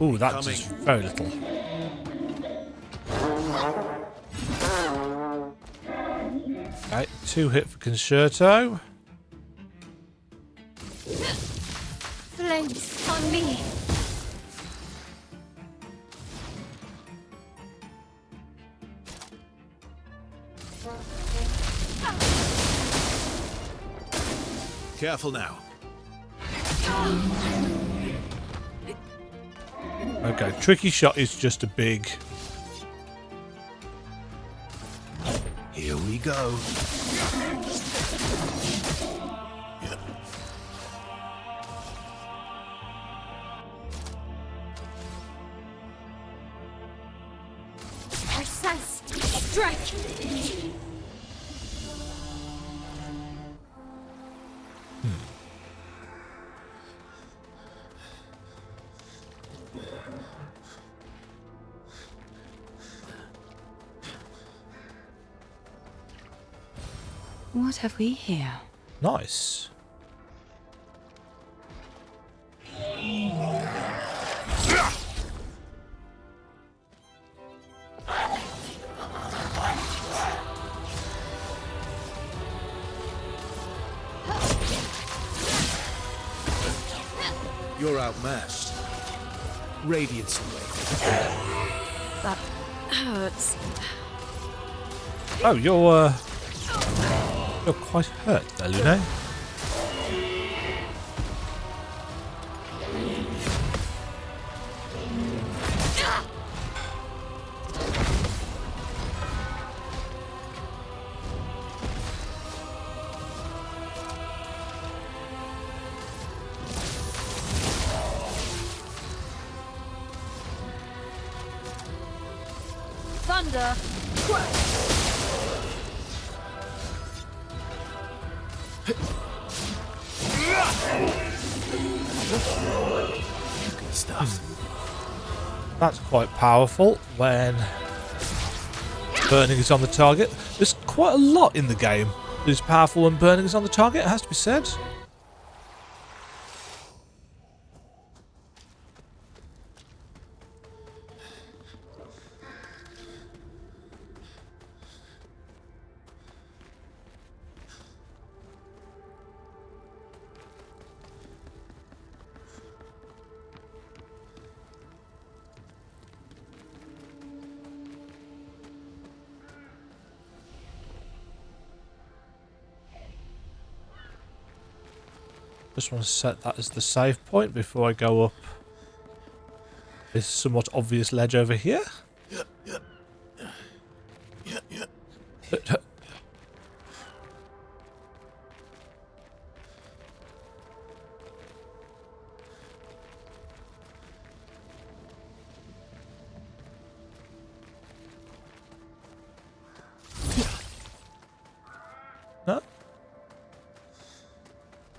Ooh, that's just very little. Okay, 2 hit for Concerto. Flames on me. Careful now. Okay, Tricky Shot is just a big... Here we go. Precise strike. What have we here? Nice. You're outmatched. Radiance away. That hurts. Oh, you're quite hurt there, Lune. Thunder. Good stuff. That's quite powerful when burning is on the target. There's quite a lot in the game that is powerful when burning is on the target, it has to be said. Just want to set that as the save point before I go up this somewhat obvious ledge over here. No?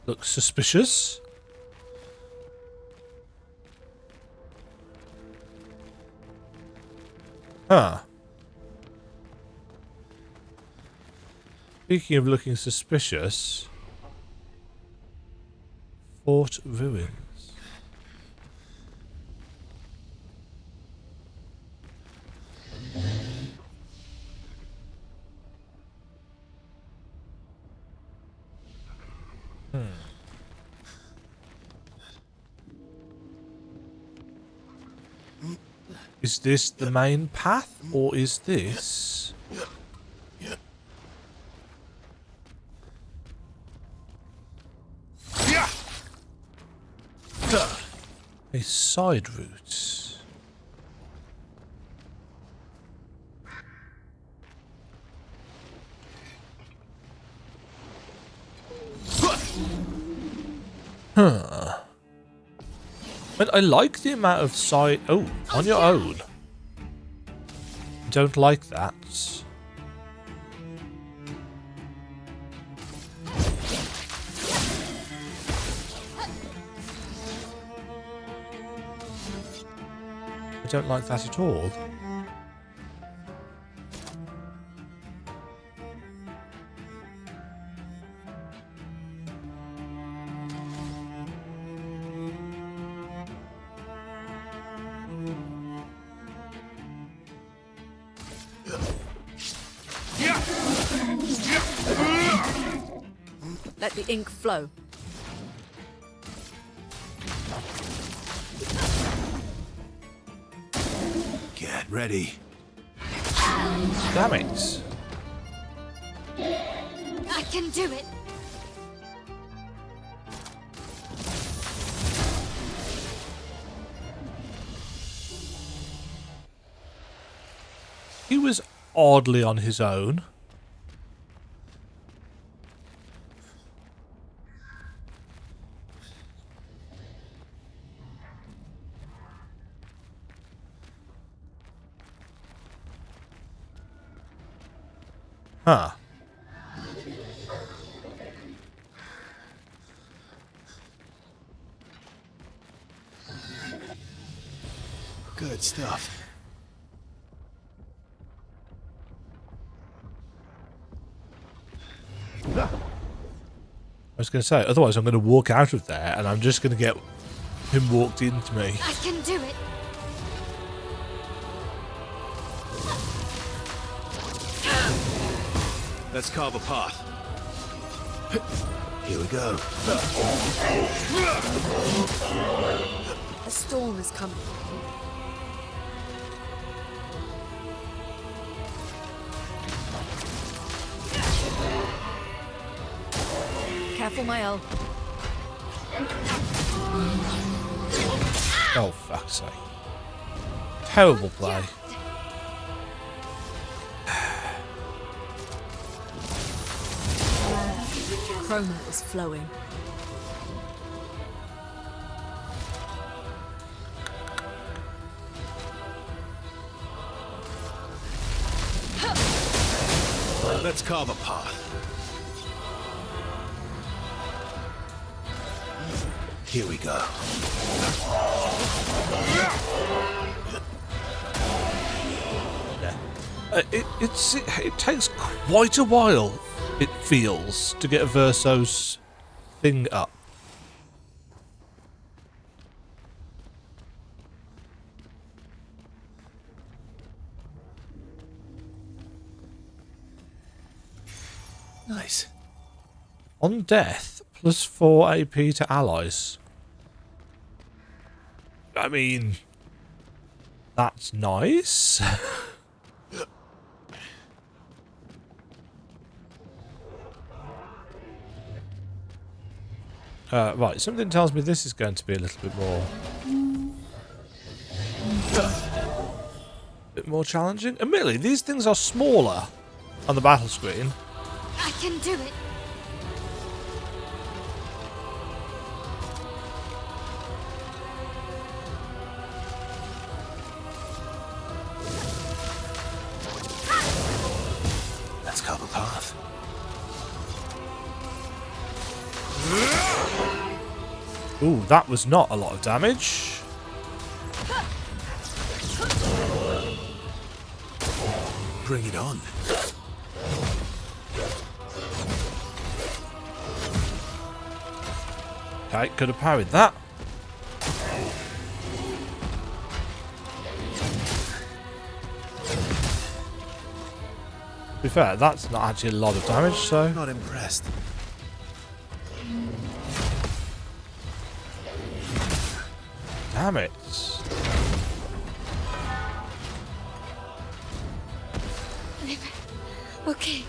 Looks suspicious. Huh. Speaking of looking suspicious, Fort Ruins. Is this the main path, or is this a side route? Huh. But I like the amount of side... Oh, on your own. Don't like that. I don't like that at all. Let the ink flow. Get ready. Damn it. I can do it. He was oddly on his own. Huh. Good stuff. I was going to say, otherwise I'm going to walk out of there and I'm just going to get him walked into me. I can do it. Let's carve a path. Here we go. A storm is coming. Careful, my L. Oh, fuck's sake. Terrible play. Chroma is flowing. Let's carve a path. Here we go. It takes quite a while, it feels, to get a Verso's thing up. Nice. On death, plus 4 AP to allies. I mean, that's nice. Right, something tells me this is going to be a little bit more challenging. Admittedly, these things are smaller on the battle screen. I can do it. Let's carve a path. Ooh, that was not a lot of damage. Bring it on. Okay, could have parried that. To be fair, that's not actually a lot of damage, so... Not impressed. Damn it. Okay.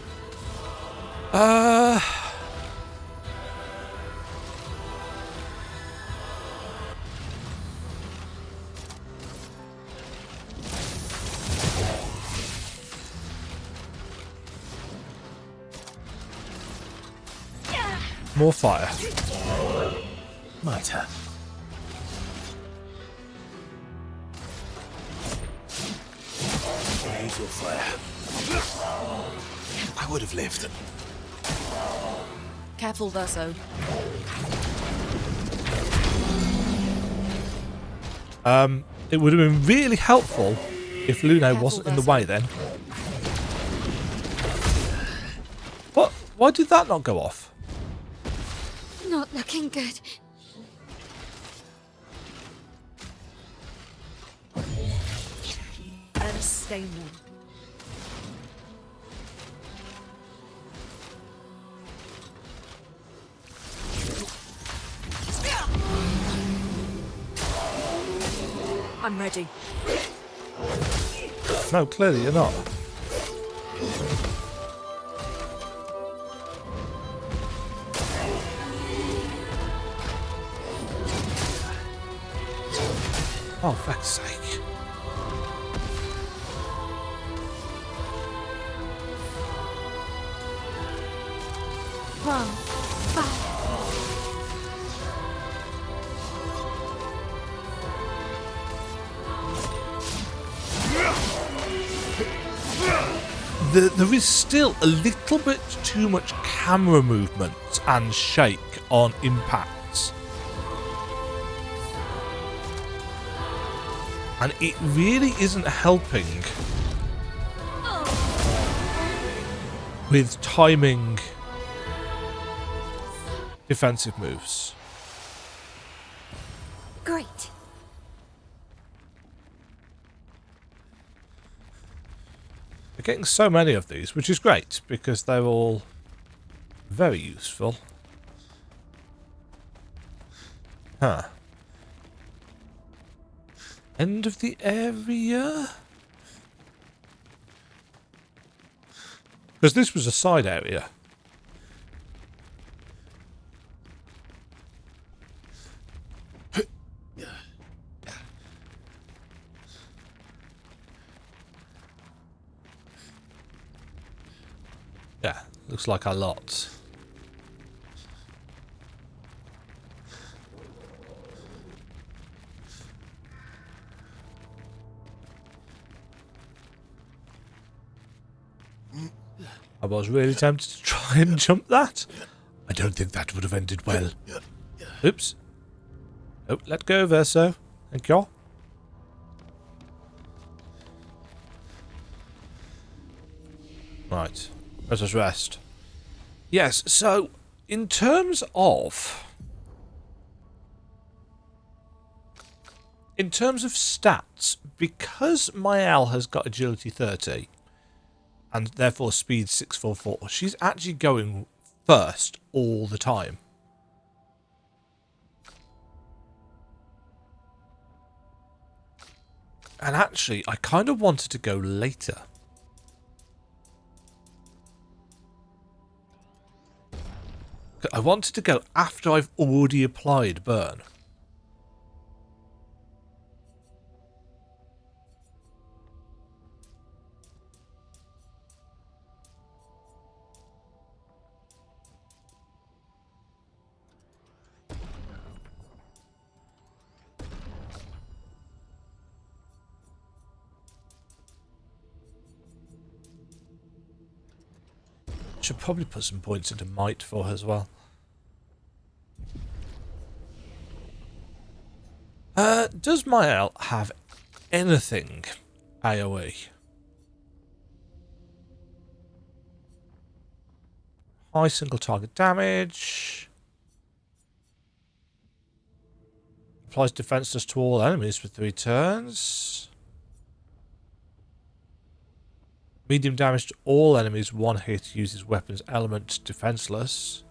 More fire. My turn. Use your fire. I would have lived. Careful, Verso. It would have been really helpful if Lune wasn't in the Verso. way then. What? Why did that not go off? Not looking good. And stay warm. I'm ready. No, clearly you're not. Oh, for fuck's sake. There is still a little bit too much camera movement and shake on impacts. And it really isn't helping with timing defensive moves. Great. We're getting so many of these, which is great because they're all very useful. Huh. End of the area? Because this was a side area. Yeah, looks like a lot. I was really tempted to try and jump that. I don't think that would have ended well. Oops. Oh, let go, Verso. Thank you. Right. Let us rest. Yes, so in terms of stats, because Mael has got agility 30 and therefore speed 644, she's actually going first all the time. And actually, I kind of wanted to go later. I wanted to go after I've already applied burn. Should probably put some points into might for her as well. Does Mael have anything AoE? High single target damage. Applies defenseless to all enemies for 3 turns. Medium damage to all enemies, 1 hit, uses weapons element defenseless.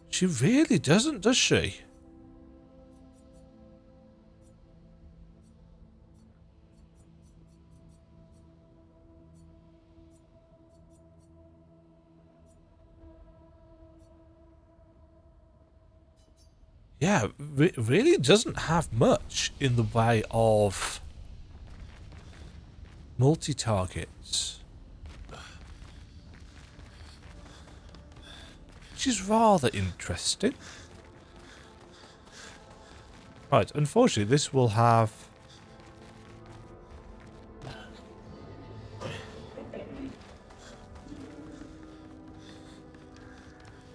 She really doesn't, does she? Yeah, really doesn't have much in the way of multi-targets. Which is rather interesting. Right, unfortunately this will have...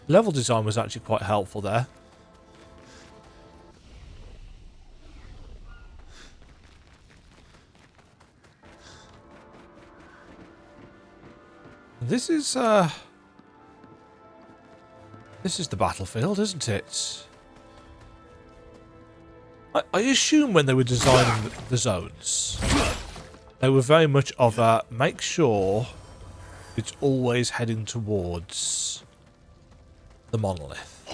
Level design was actually quite helpful there. This is the battlefield, isn't it? I assume when they were designing the zones, they were very much of a make sure it's always heading towards the monolith.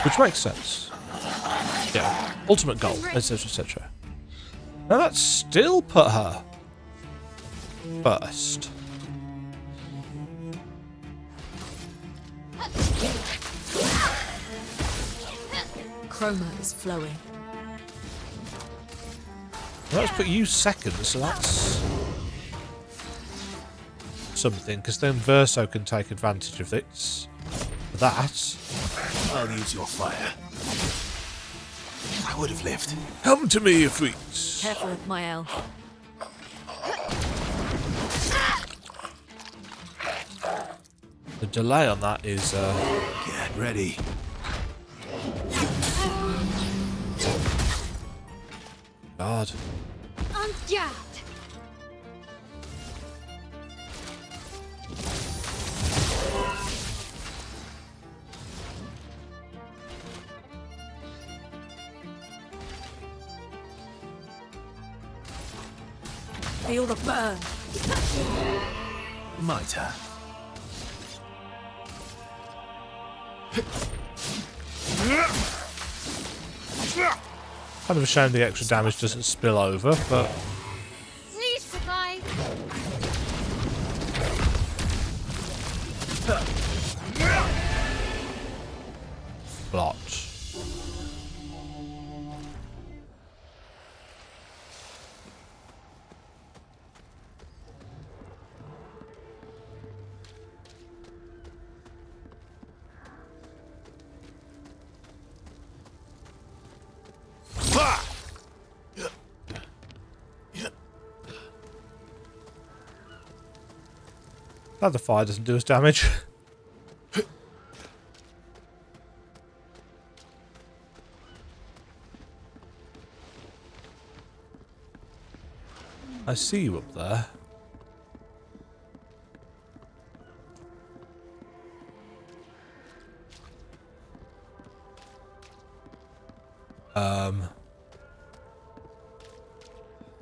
Which makes sense. Yeah, ultimate goal, etc, etc. Now that still put her first. Chroma is flowing. Let's put you second, so that's something, because then Verso can take advantage of it. That. I'll use your fire. I would have lived. Come to me, Ifrit. Careful, Mael. The delay on that is Get ready. God. On guard. Feel the burn. My turn. Kind of a shame the extra damage doesn't spill over, but Please survive. blocked. Glad the fire doesn't do us damage. I see you up there.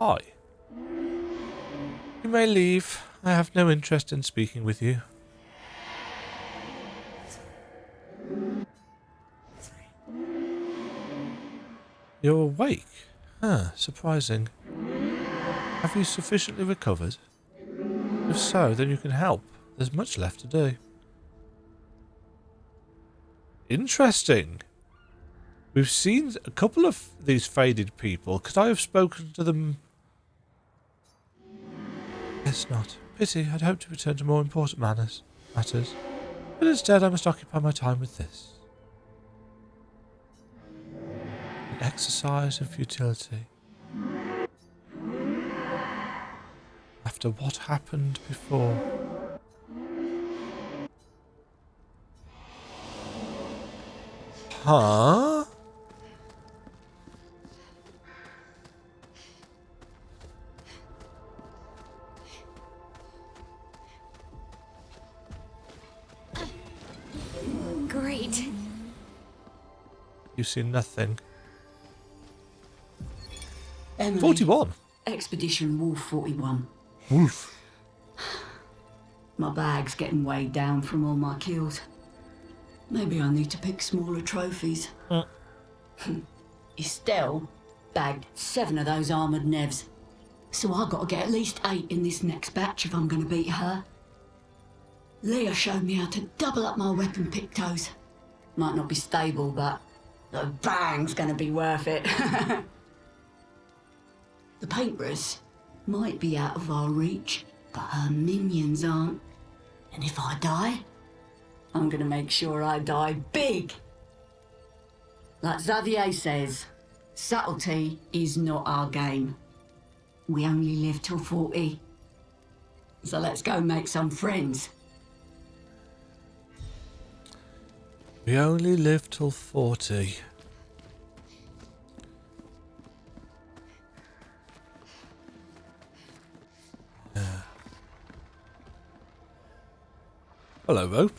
Hi. You may leave. I have no interest in speaking with you. You're awake? Huh, surprising. Have you sufficiently recovered? If so, then you can help. There's much left to do. Interesting. We've seen a couple of these faded people. Could I have spoken to them? Guess not. Pity. I'd hoped to return to more important matters. But instead I must occupy my time with this. An exercise in futility. After what happened before. Huh? Great. You see nothing. Emily, 41. Expedition Wolf 41. Wolf. My bag's getting weighed down from all my kills. Maybe I need to pick smaller trophies. Estelle bagged 7 of those armoured nevs. So I've got to get at least 8 in this next batch if I'm going to beat her. Leah showed me how to double up my weapon pictos. Might not be stable, but the bang's going to be worth it. The paintbrush might be out of our reach, but her minions aren't. And if I die, I'm going to make sure I die big. Like Xavier says, subtlety is not our game. We only live till 40. So let's go make some friends. We only live till 40. Yeah. Hello, Rope.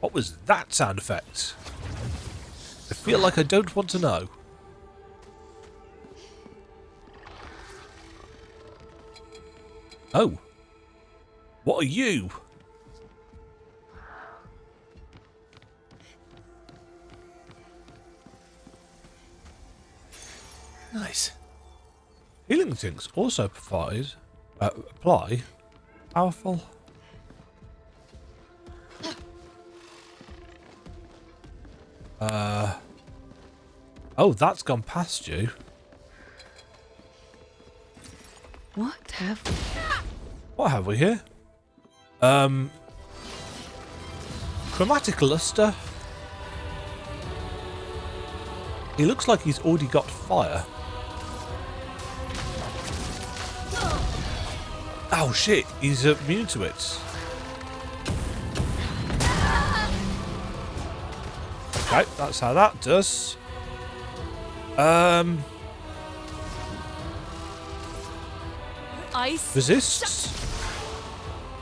What was that sound effect? I feel like I don't want to know. Oh. What are you? Nice. Healing things also apply powerful. Oh, that's gone past you. What have we? What have we here? Chromatic luster. He looks like he's already got fire. Oh shit, he's immune to it. Okay, that's how that does. Ice. Resists?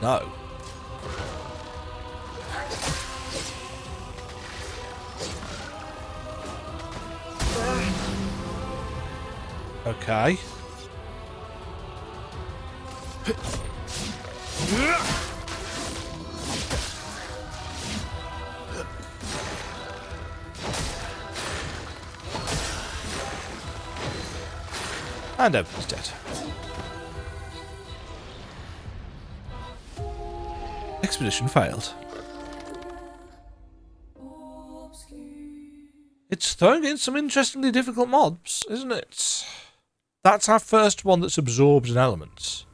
No. Okay. And everyone's dead. Expedition failed. It's throwing in some interestingly difficult mobs, isn't it? That's our first one that's absorbed an element.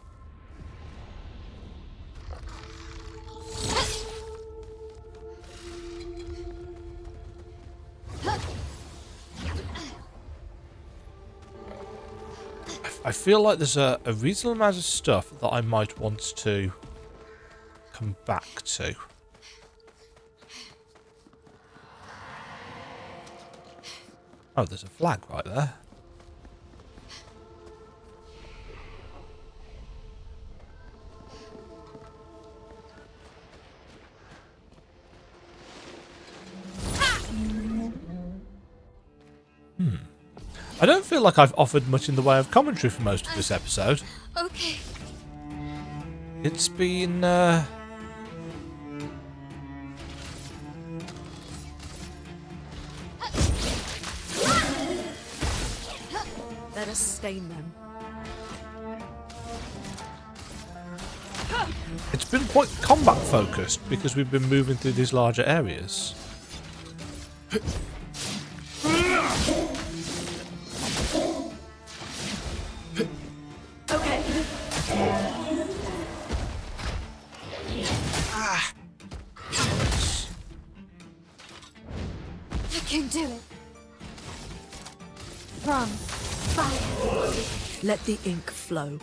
I feel like there's a reasonable amount of stuff that I might want to come back to. Oh, there's a flag right there. I don't feel like I've offered much in the way of commentary for most of this episode. Okay. It's been sustain them. It's been quite combat focused because we've been moving through these larger areas. Okay. I can do it. From fire. Let the ink flow.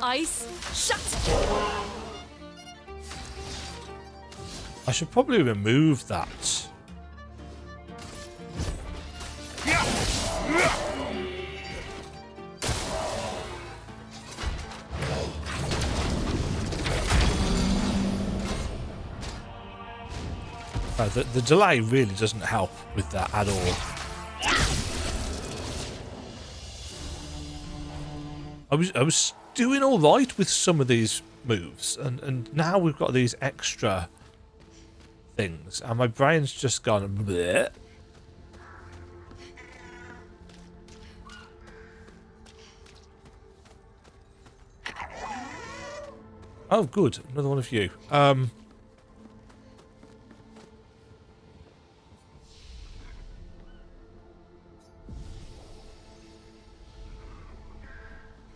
Ice, shut! I should probably remove that. The delay really doesn't help with that at all. I was doing all right with some of these moves, and now we've got these extra things, and my brain's just gone bleh. Oh, good, another one of you.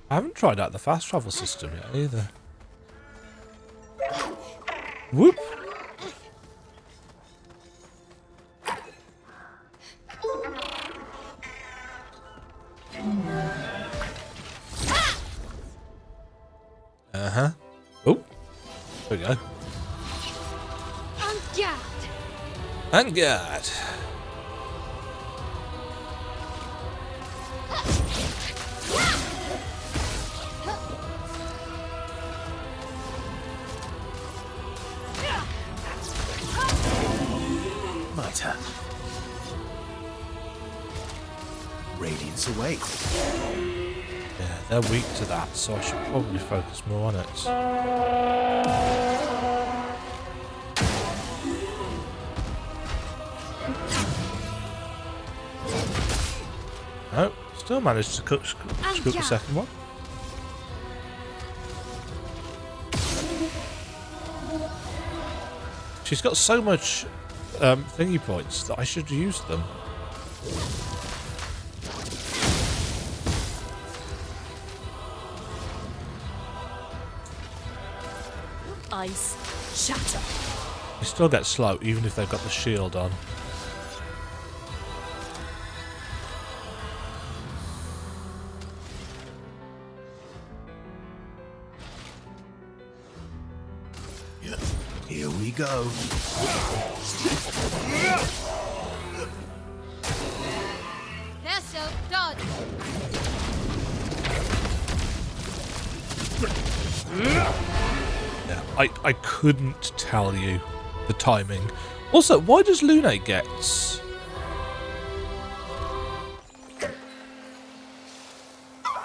I haven't tried out the fast travel system yet either. Whoop! Uh-huh. Oh, there we go. On guard. And guard. My turn. Radiance away. Yeah, they're weak to that, so I should probably focus more on it. No, still managed to scoop the second one. She's got so much thingy points that I should use them. Ice, shatter. You still get slow even if they've got the shield on. Here we go. Verso, dodge. Yeah, I couldn't tell you the timing. Also, why does Lunate get...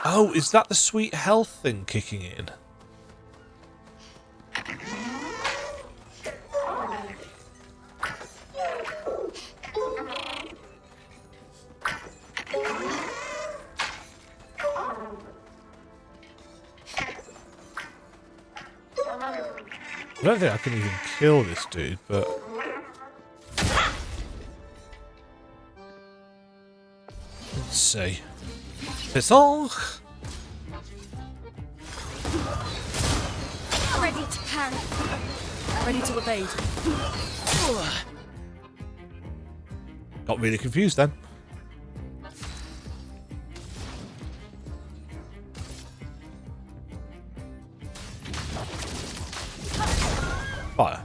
Oh, is that the sweet health thing kicking in? I don't think I can even kill this dude, but... Let's see. It's all... Ready to parry. Ready to evade. Got really confused then. Fire.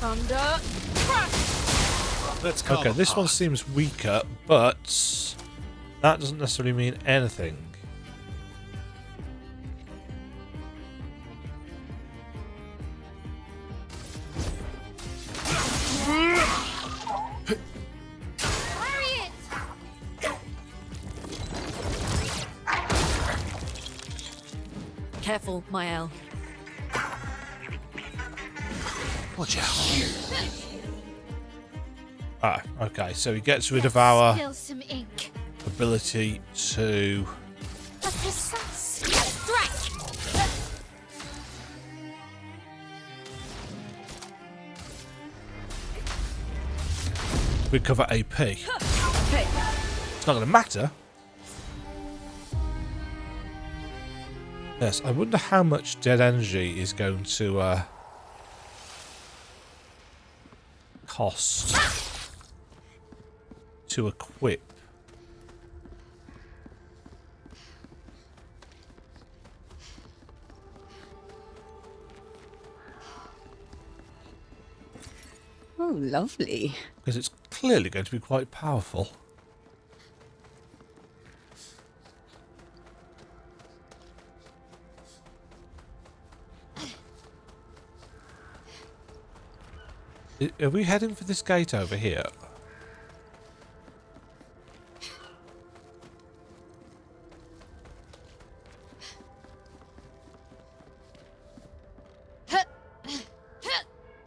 Thunder. Let's call Okay, them this hard. one seems weaker, but that doesn't necessarily mean anything. Parry it. Careful, Mael. Watch out. Ah, okay, so he gets rid of our Spill some ink. ability to... A precise strike. recover AP. It's not going to matter. Yes, I wonder how much dead energy is going to cost to equip. Oh, lovely. Because it's clearly going to be quite powerful. Are we heading for this gate over here?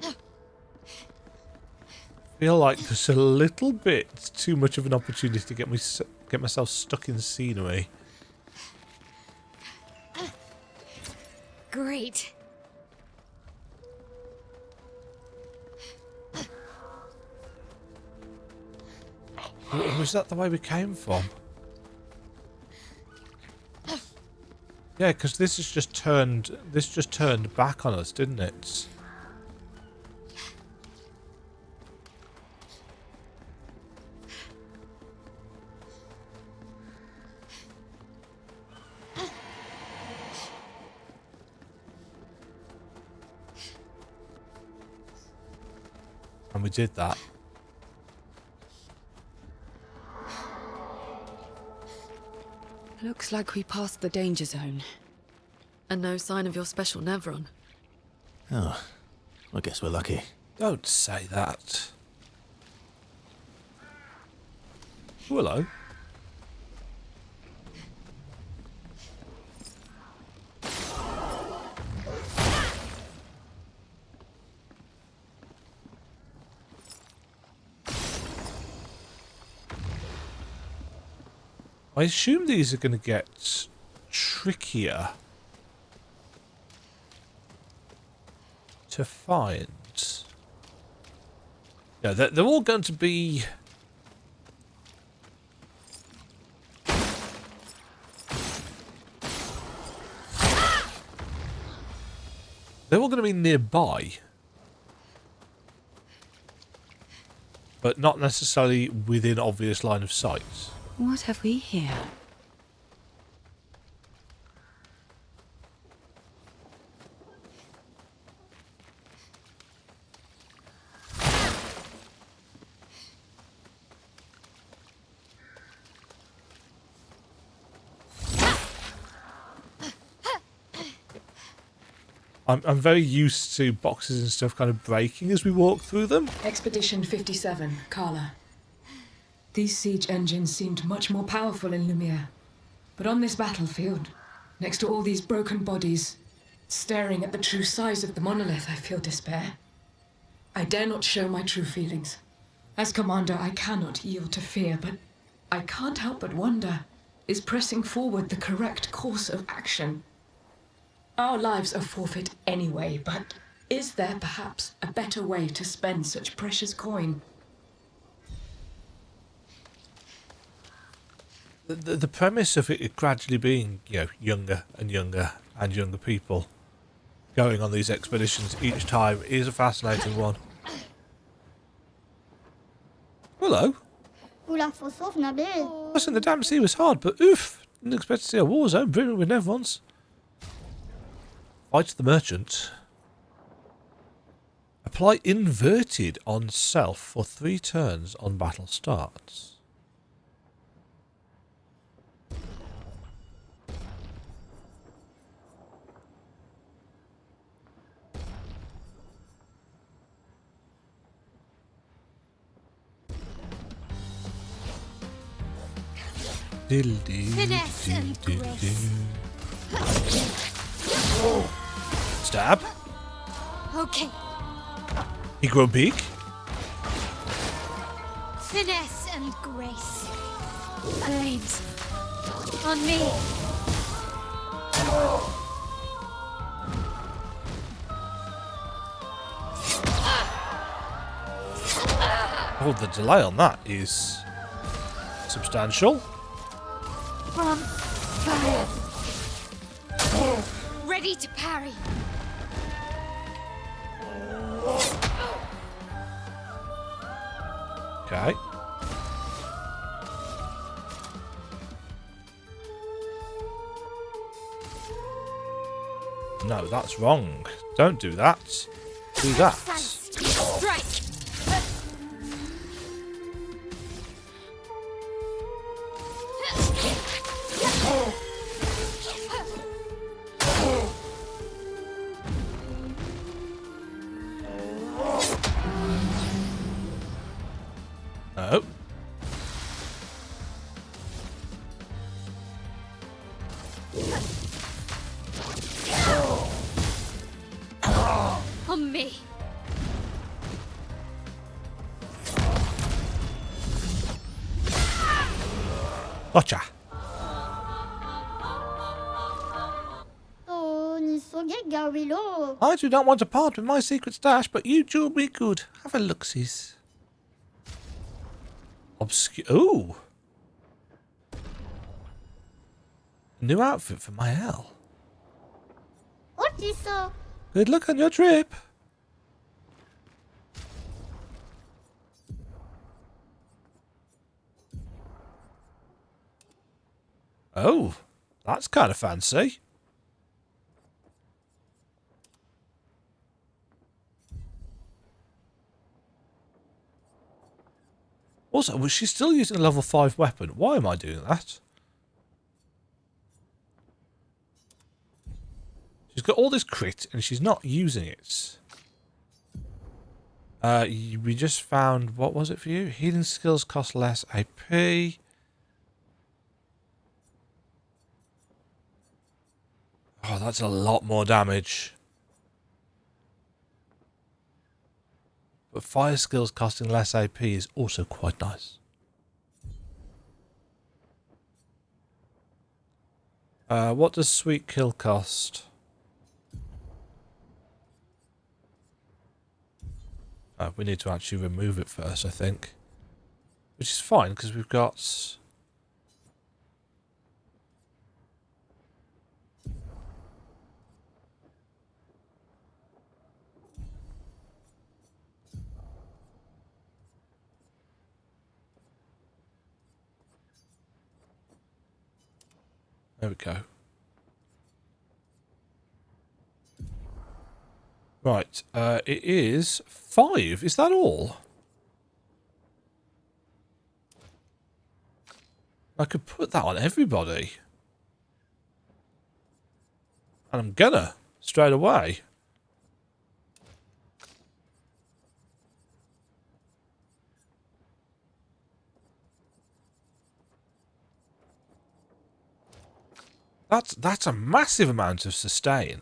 I feel like there's a little bit too much of an opportunity to get myself stuck in scenery. Great. Was that the way we came from? Yeah, because this has just turned. This just turned back on us, didn't it? And we did that. Looks like we passed the danger zone. And no sign of your special Nevron. Oh, I guess we're lucky. Don't say that. Hello. I assume these are going to get trickier to find. Yeah, they're all going to be... They're all going to be nearby. But not necessarily within obvious line of sight. What have we here? I'm very used to boxes and stuff kind of breaking as we walk through them. Expedition 57, Carla. These siege engines seemed much more powerful in Lumiere. But on this battlefield, next to all these broken bodies, staring at the true size of the monolith, I feel despair. I dare not show my true feelings. As commander, I cannot yield to fear, but I can't help but wonder, is pressing forward the correct course of action? Our lives are forfeit anyway, but is there perhaps a better way to spend such precious coin? The premise of it gradually being, you know, younger and younger and younger people going on these expeditions each time is a fascinating one. Hello. Crossing the damn sea was hard, but oof, didn't expect to see a war zone brimming with Nevrons. Fight the merchant. Apply inverted on self for 3 turns on battle starts. Finesse and grace. Stab. Okay. He grow big. Finesse and grace. Blades. On me. Oh, the delay on that is substantial. From fire. Ready to parry. Okay. No, that's wrong. Don't do that. Do that. Strike. Oh. On me. Gotcha. I do not want to part with my secret stash, but you do me good. Have a look-sees. Obscur. Ooh. New outfit for my L. Good luck on your trip. Oh, that's kind of fancy. Also, was she still using a level 5 weapon? Why am I doing that? She's got all this crit and she's not using it. We just found, what was it for you? Healing skills cost less AP. Oh, that's a lot more damage. But fire skills costing less AP is also quite nice. What does sweet kill cost? We need to actually remove it first, I think. Which is fine, because we've got... There we go. Right, it is 5. Is that all? I could put that on everybody. And I'm gonna, straight away. That's a massive amount of sustain.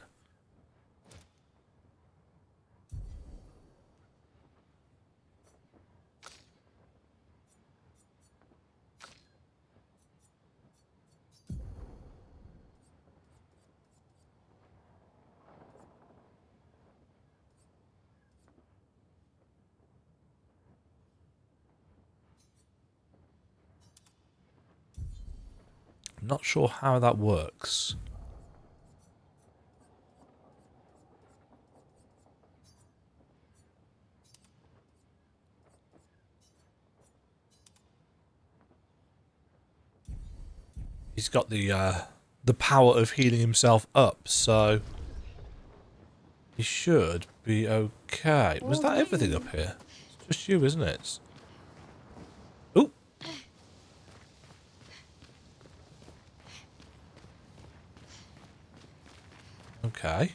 I'm not sure how that works. He's got the power of healing himself up, so he should be okay. Was that everything up here? It's just you, isn't it? Ooh. Okay.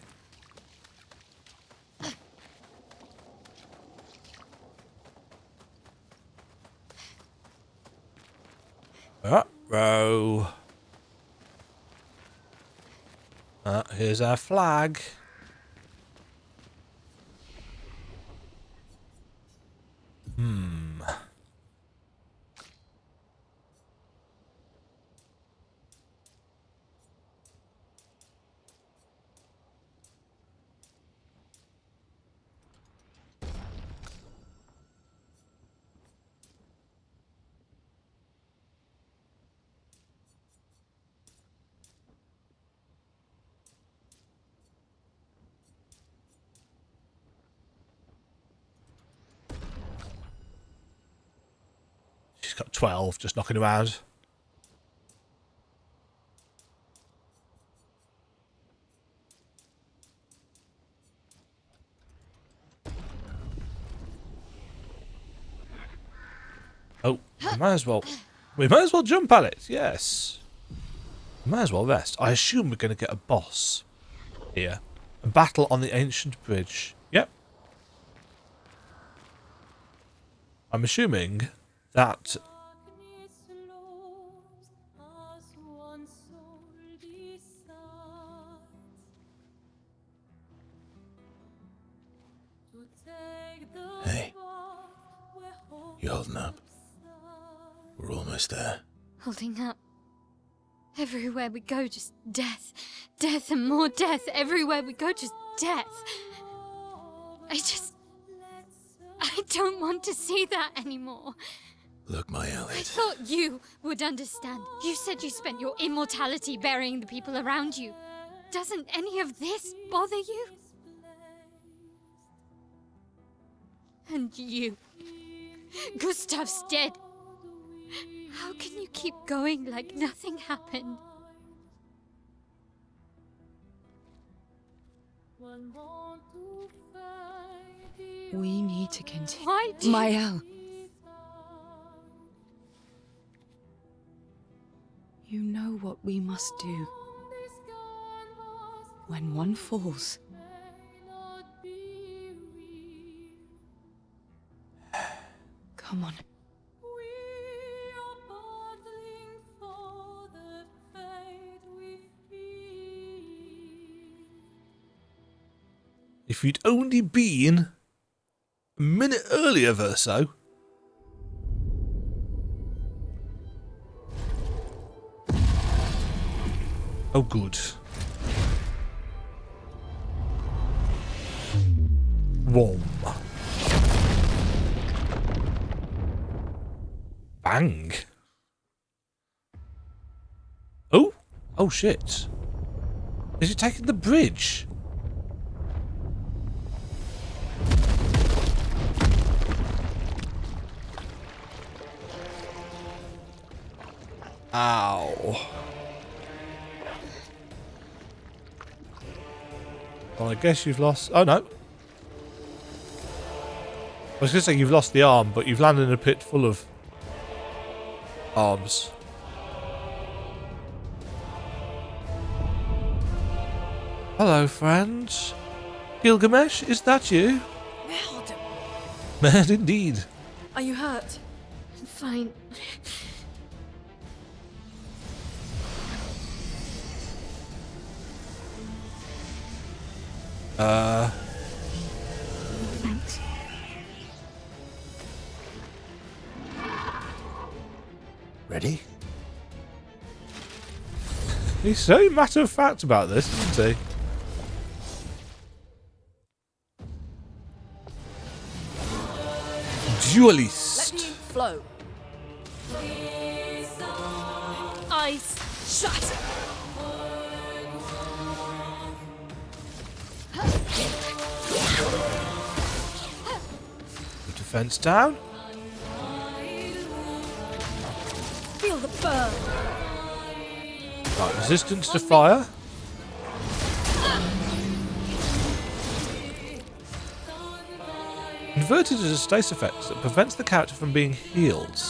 Uh-oh. Here's our flag. he's got 12 just knocking around. Oh, we might as well jump at it, yes. We might as well rest. I assume we're going to get a boss here. A battle on the ancient bridge. Yep. I'm assuming that... Hey. You holding up? We're almost there. Holding up. Everywhere we go, just death. Death and more death. Everywhere we go, just death. I don't want to see that anymore. Look, my I Elliot. thought you would understand. You said you spent your immortality burying the people around you. Doesn't any of this bother you? And you. Gustav's dead. How can you keep going like nothing happened? We need to continue. Why do Mael. You know what we must do. When one falls. Come on. If you'd only been a minute earlier, Verso. Oh, good. Whoa. Bang. Oh. Oh, shit. Is he taking the bridge? Ow. Well, I guess you've lost... Oh, no. I was going to say you've lost the arm, but you've landed in a pit full of arms. Hello, friends. Gilgamesh, is that you? Merde. Mad indeed. Are you hurt? I'm fine. Thanks. Ready? He's so matter of fact about this, isn't he? Dualliste. Let me flow. Ice. Shut. Put defense down. Feel the burn. Right, resistance to fire. Inverted is a stasis effect that prevents the character from being healed.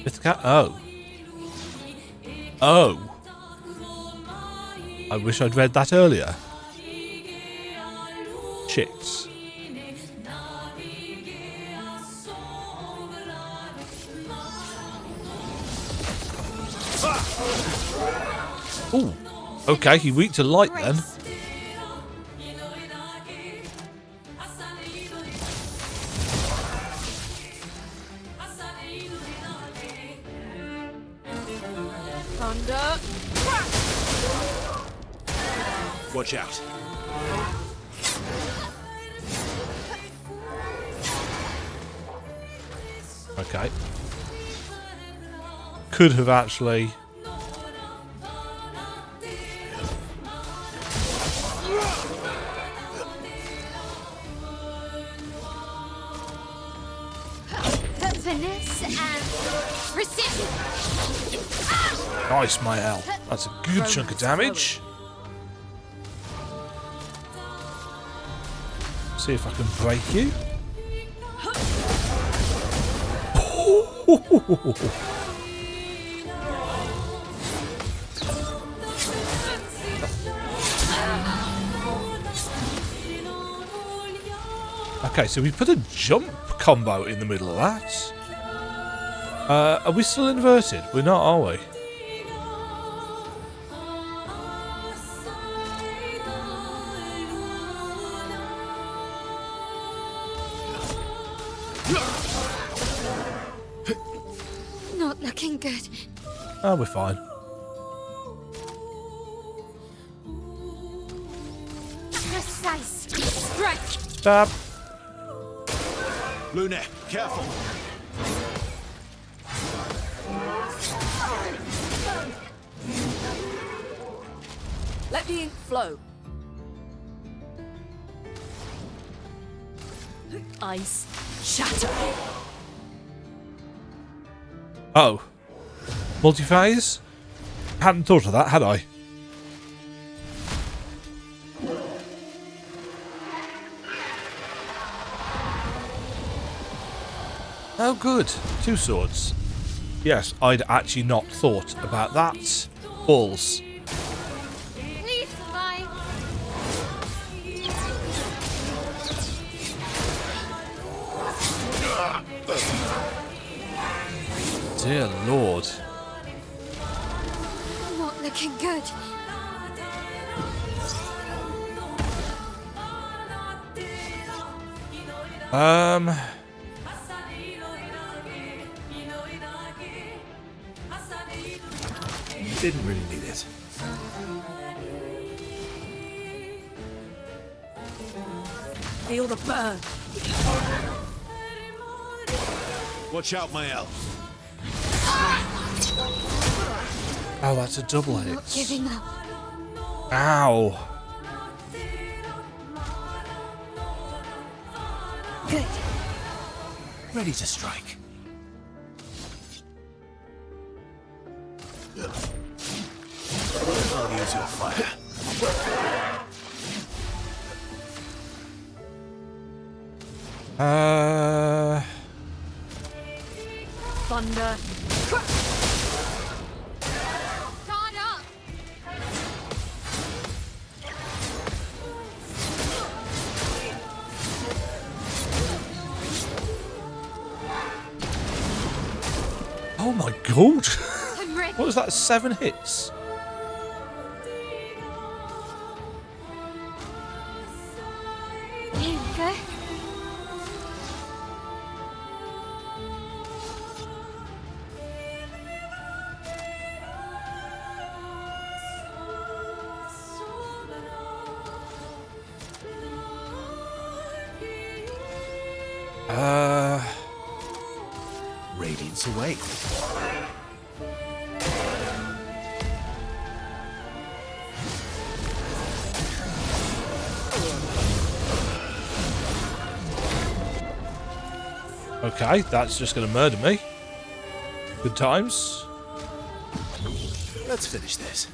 If the oh. Oh. I wish I'd read that earlier. Shit. Ooh. Okay, he weak to light then. Thunder. Watch out. Okay. Could have actually... Finesse and precision. Nice, my L. That's a good chunk of damage. See if I can break you. Okay, so we put a jump combo in the middle of that. Are we still inverted? We're not, are we? Not looking good. Oh, we're fine. Precise strike. Stab. Luna, careful. Let the ink flow. Ice shatter. Oh. Multi-phase? Hadn't thought of that, had I? Oh, good. 2 swords. Yes, I'd actually not thought about that. Balls. Please fly. Dear Lord. Not looking good. Didn't really need it. Feel the burn. Watch out, my elf. Oh, that's a double hit. Not giving up. Ow. Good. Ready to strike. I'll use your fire. Thunder. Guard up. Oh my god. I'm ready. What was that? 7 hits? Here you go. Radiance away. Okay, that's just going to murder me. Good times. Let's finish this.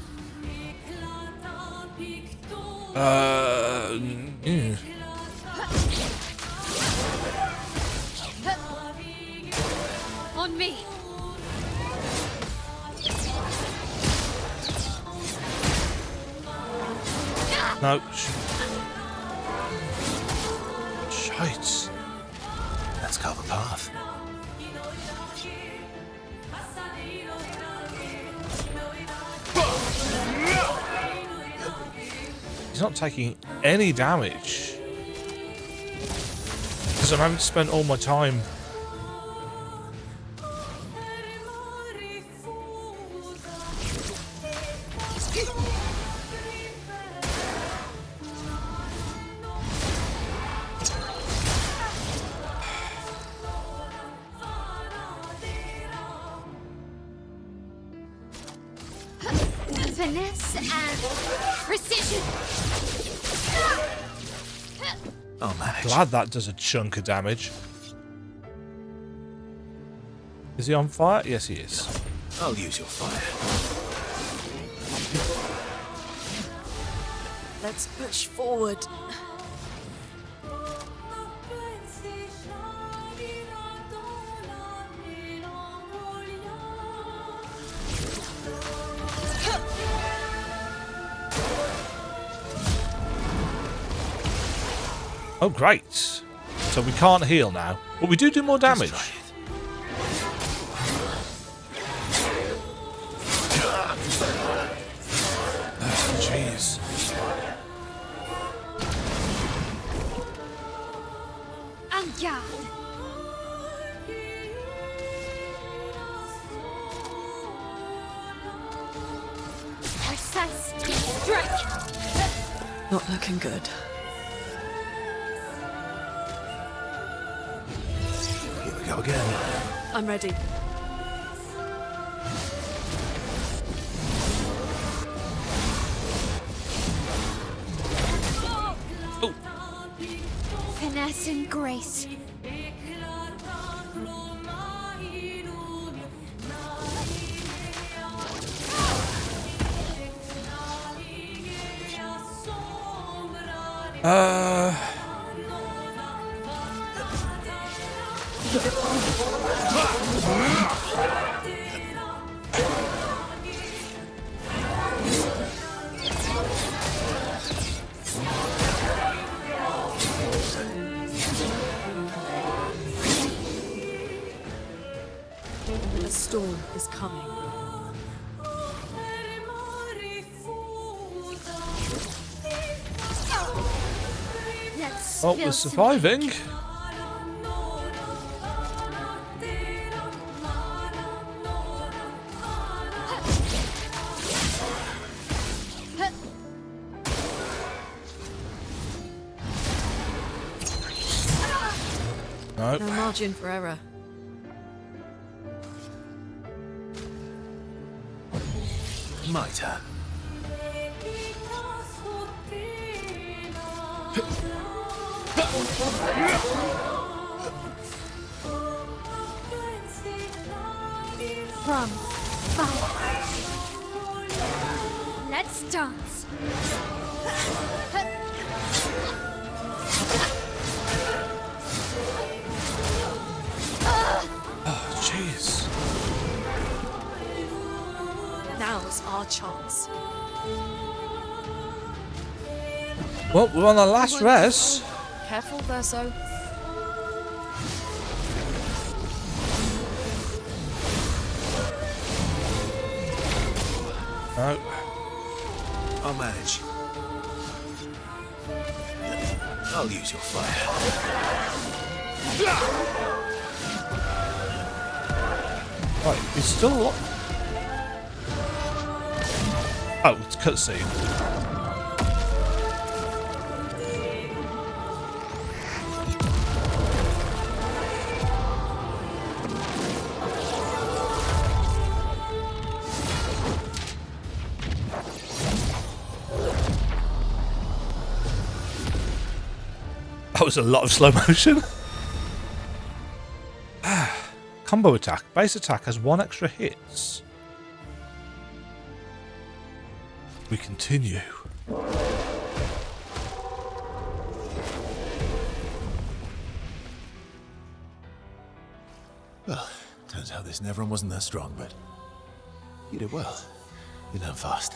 Yeah. On me. No. Shite. Let's carve a path. He's not taking any damage. Because I'm having to spend all my time. Finesse and precision. I'll manage. Glad that does a chunk of damage. Is he on fire? Yes, he is. I'll use your fire. Let's push forward. Oh, great. So we can't heal now. But we do more damage. Jeez. En garde. Persist. Strike. Not looking good. Here we go again. I'm ready. Finesse and grace. A storm is coming. Let's Oh, spill we're some surviving. Nope. No margin for error. My turn. from fire. Let's dance. Oh, jeez. Now's our chance. Well, we're on our last res. Careful, Verso. No. I'll manage. I'll use your fire. Right, he's still alive. Oh, it's cutscene. That was a lot of slow motion. Combo attack. Base attack has 1 extra hits. We continue. Well, turns out this Neveron wasn't that strong, but you did well. You learn fast.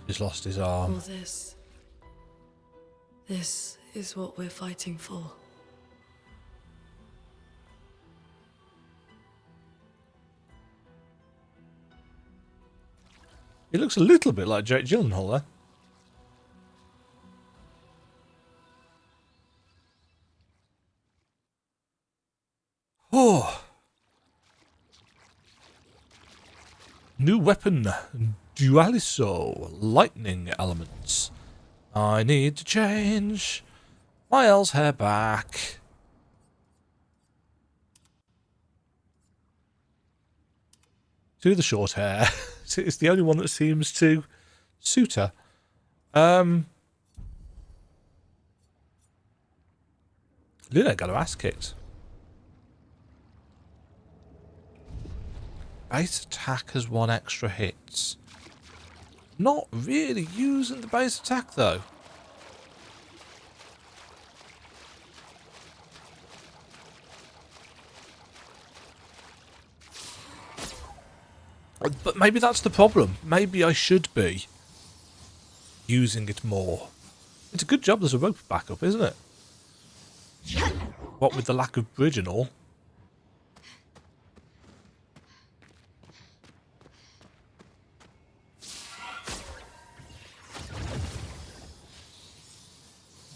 He's lost his All arm. This is what we're fighting for. He looks a little bit like Jake Gyllenhaal there. Oh. New weapon. Dualliste. Lightning elements. I need to change Miles' hair back. To the short hair. It's the only one that seems to suit her. Luna got her ass kicked. Base attack has 1 extra hits. Not really using the base attack though. But maybe that's the problem. Maybe I should be using it more. It's a good job there's a rope backup, isn't it? What with the lack of bridge and all.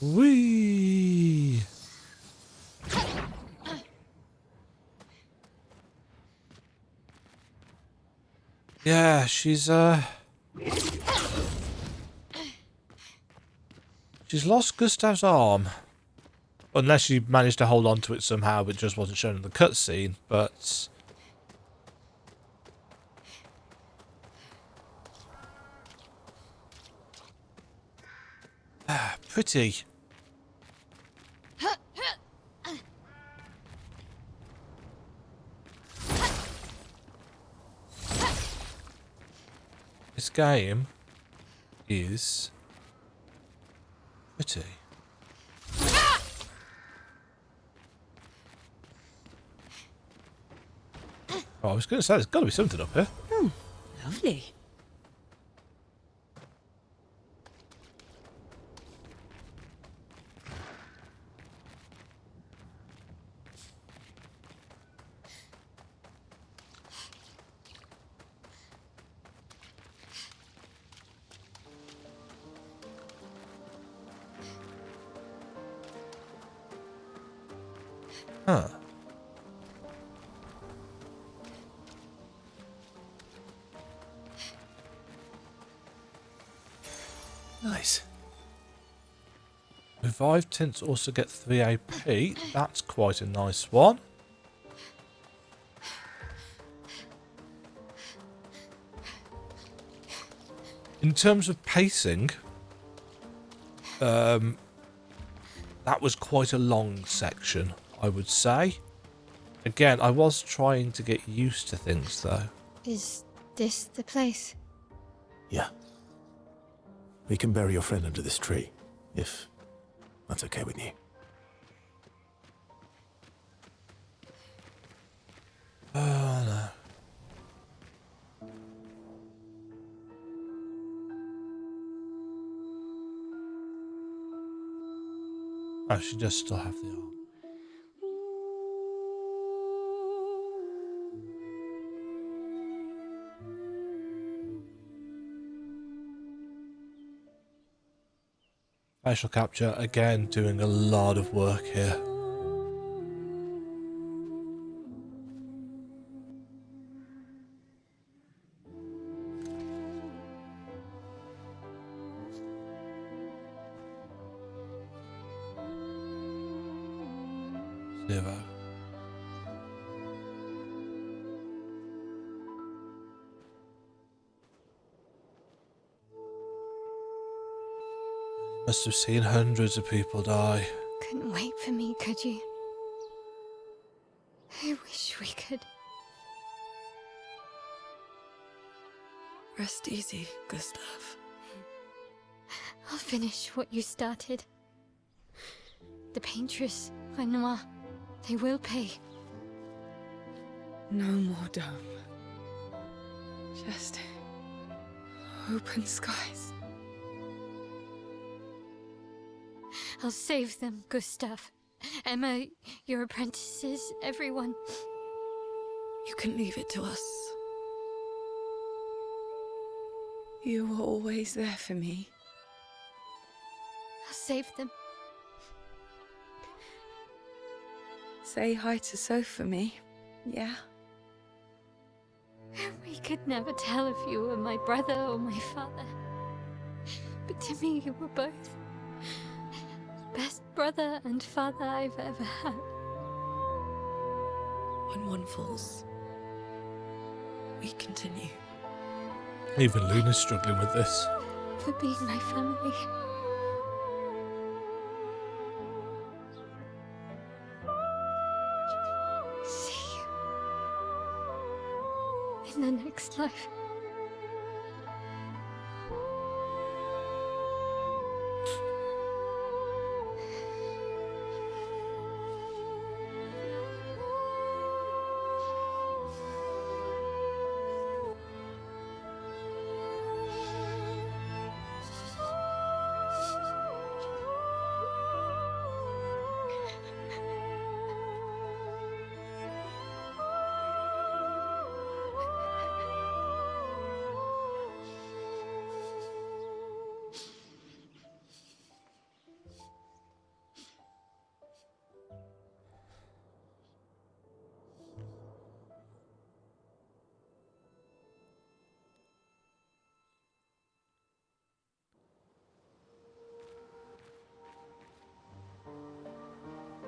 Whee! Yeah, she's lost Gustav's arm. Unless she managed to hold on to it somehow, but just wasn't shown in the cutscene, but... pretty. This game is pretty. Oh, I was going to say, there's got to be something up here. Lovely. Huh. Nice. Revived tints also get 3 AP. That's quite a nice one. In terms of pacing, that was quite a long section, I would say. Again, I was trying to get used to things, though. Is this the place? Yeah. We can bury your friend under this tree, if that's okay with you. Oh, no. Oh, she does still have the arm. Facial capture, again, doing a lot of work here. Zero. Must have seen hundreds of people die. Couldn't wait for me, could you? I wish we could. Rest easy, Gustav. I'll finish what you started. The paintress, Renoir, they will pay. No more dome. Just open skies. I'll save them, Gustav. Emma, your apprentices, everyone. You can leave it to us. You were always there for me. I'll save them. Say hi to Soph for me, yeah? We could never tell if you were my brother or my father. But to me, you were both. Best brother and father I've ever had. When one falls, we continue. Even Luna's struggling with this. for being my family. See you in the next life.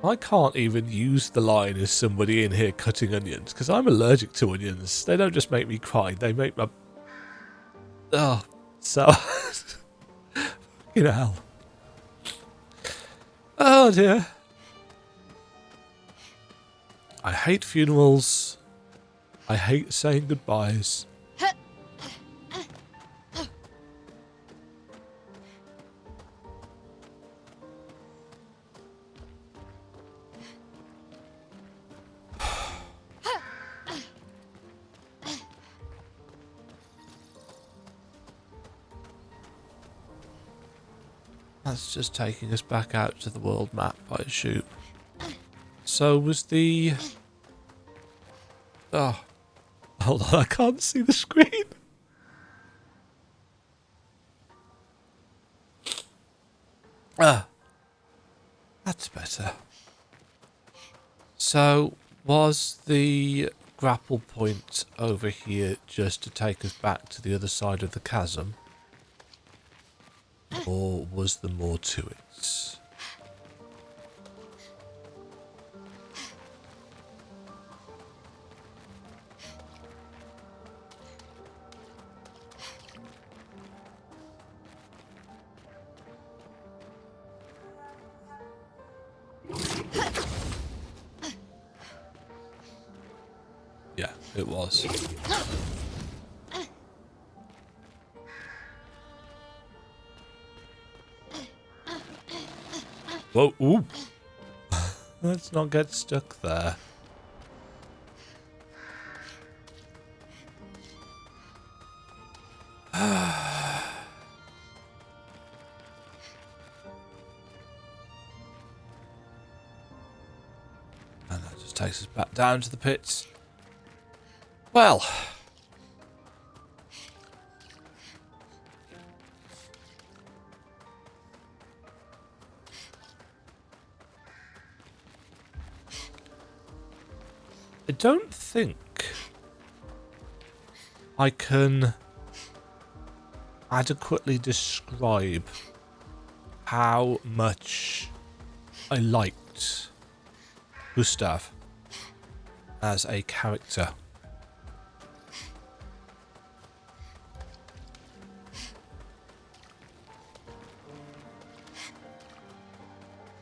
I can't even use the line as somebody in here cutting onions, because I'm allergic to onions. They don't just make me cry, they make my... Oh, so... Fucking hell. Oh dear. I hate funerals. I hate saying goodbyes. That's just taking us back out to the world map, I assume. So was the... Oh. Hold on, I can't see the screen. Ah. That's better. So, was the grapple point over here just to take us back to the other side of the chasm? Or was there more to it? Yeah, it was. Whoa, ooh. Let's not get stuck there. And that just takes us back down to the pits. Well. I don't think I can adequately describe how much I liked Gustav as a character.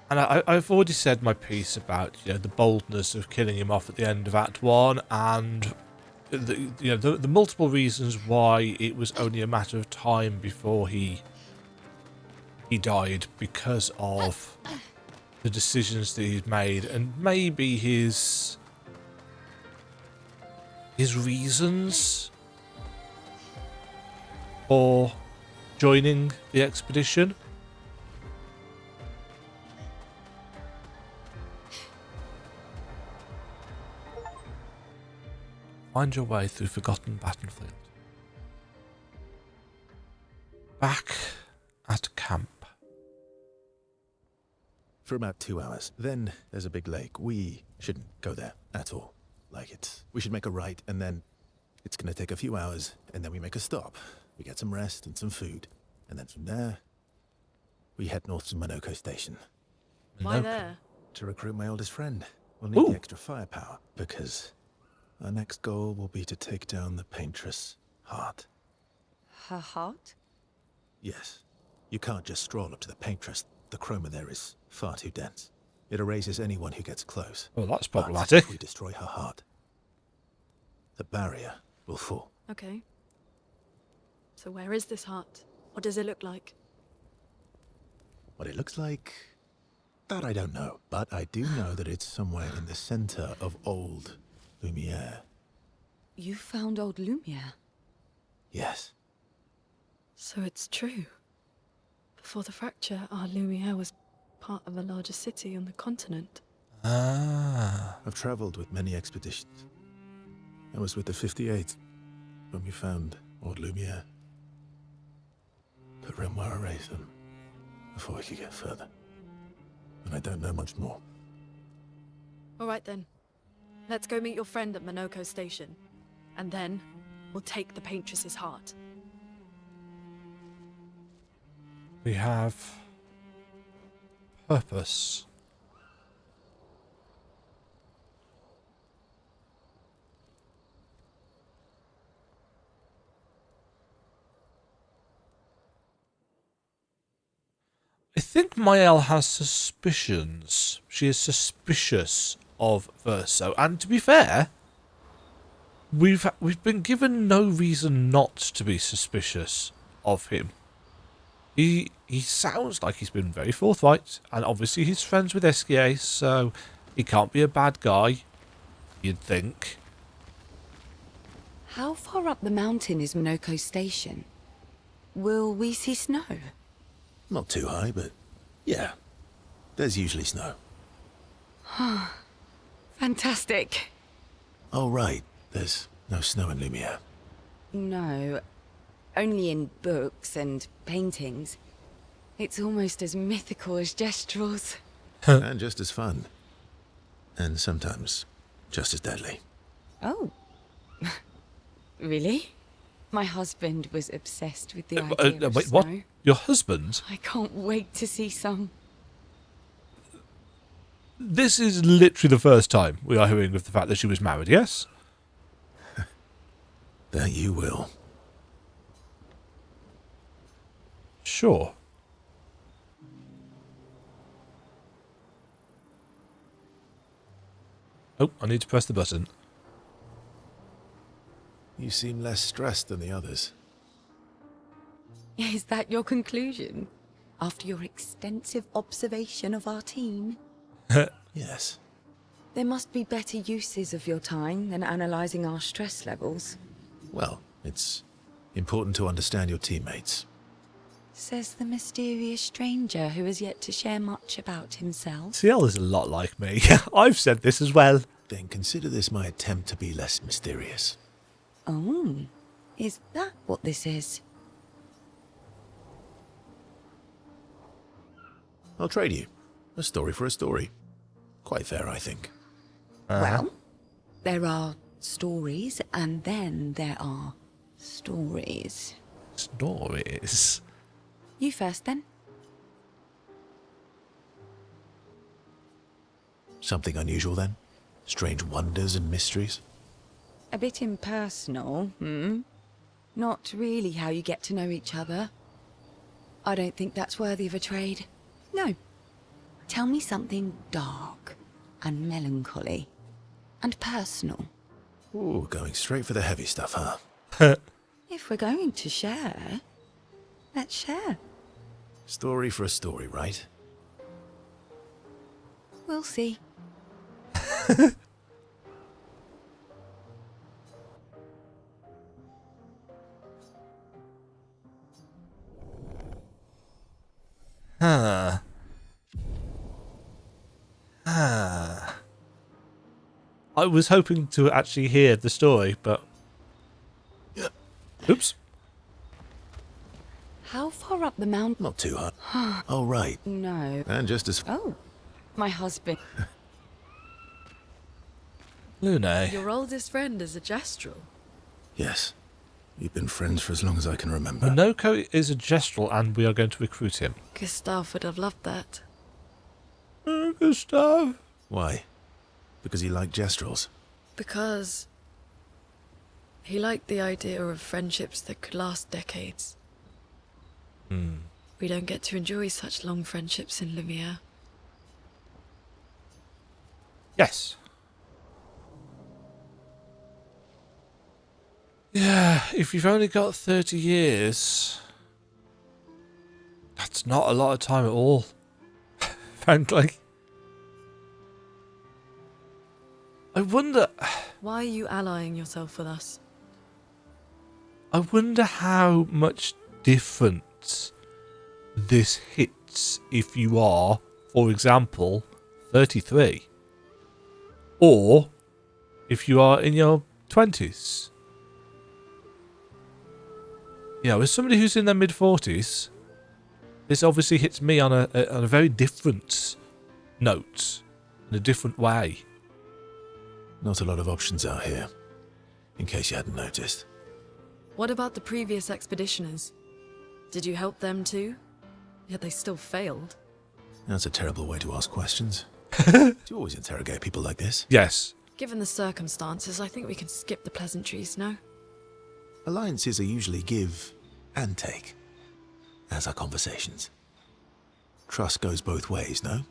And I've already said my piece about, you know, the boldness of killing him off at the end of Act 1 and the multiple reasons why it was only a matter of time before he died because of the decisions that he'd made and maybe his reasons for joining the expedition. Find your way through forgotten battlefield. Back at camp. For about 2 hours. Then there's a big lake. We shouldn't go there at all. We should make a right, and then it's gonna take a few hours, and then we make a stop. We get some rest and some food. And then from there, we head north to Minoko Station. Why there? To recruit my oldest friend. We'll need the extra firepower, because our next goal will be to take down the paintress Heart. Her heart? Yes. You can't just stroll up to the paintress. The chroma there is far too dense. It erases anyone who gets close. Oh, that's But problematic. if we destroy her heart, the barrier will fall. Okay. So where is this heart? What does it look like? What it looks like, that I don't know. But I do know that it's somewhere in the center of old Lumiere. You found old Lumiere? Yes. So it's true. Before the fracture, our Lumiere was part of a larger city on the continent. Ah. I've traveled with many expeditions. I was with the 58th when we found old Lumiere. But Renoir erased them before we could get further. And I don't know much more. All right then. Let's go meet your friend at Minoko Station. And then, we'll take the paintress's heart. We have purpose. I think Mael has suspicions. She is suspicious of Verso, and to be fair, we've been given no reason not to be suspicious of him. He sounds like he's been very forthright, and obviously he's friends with Esquier, so he can't be a bad guy, you'd think. How far up the mountain is Minoko Station? Will we see snow? Not too high, but yeah. There's usually snow. Fantastic. Oh, right. There's no snow in Lumiere. No, only in books and paintings. It's almost as mythical as Gestrels. And just as fun. And sometimes just as deadly. Oh. Really? My husband was obsessed with the idea of wait, snow. what? Your husband? I can't wait to see some. This is literally the first time we are hearing of the fact that she was married, yes? That you will. Sure. Oh, I need to press the button. You seem less stressed than the others. Is that your conclusion? After your extensive observation of our team? Yes. There must be better uses of your time than analysing our stress levels. Well, it's important to understand your teammates. Says the mysterious stranger who has yet to share much about himself. CL is a lot like me. I've said this as well. Then consider this my attempt to be less mysterious. Oh, is that what this is? I'll trade you. A story for a story. Quite fair, I think. Well, there are stories, and then there are stories. Stories? You first, then. Something unusual, then? Strange wonders and mysteries? A bit impersonal, Not really how you get to know each other. I don't think that's worthy of a trade. No. Tell me something dark and melancholy and personal. Ooh, going straight for the heavy stuff, huh? If we're going to share, let's share. Story for a story, right? We'll see. I was hoping to actually hear the story, but... Oops. How far up the mountain? Not too high. Oh, right. No. And just as... Oh, my husband. Lune. Your oldest friend is a Gestrel. Yes. We've been friends for as long as I can remember. Minoko is a Gestrel, and we are going to recruit him. Gustav would have loved that. Gustav. Why? Because he liked Gestrels? Because he liked the idea of friendships that could last decades. We don't get to enjoy such long friendships in Lumiere. Yes. Yeah, if you've only got 30 years, that's not a lot of time at all, frankly. I wonder... Why are you allying yourself with us? I wonder how much difference this hits if you are, for example, 33. Or if you are in your 20s. You know, as somebody who's in their mid-40s, this obviously hits me on a very different note, in a different way. Not a lot of options out here, in case you hadn't noticed. What about the previous expeditioners? Did you help them too? Yet they still failed. That's a terrible way to ask questions. Do you always interrogate people like this? Yes. Given the circumstances, I think we can skip the pleasantries, no? Alliances are usually give and take, as are conversations. Trust goes both ways, no?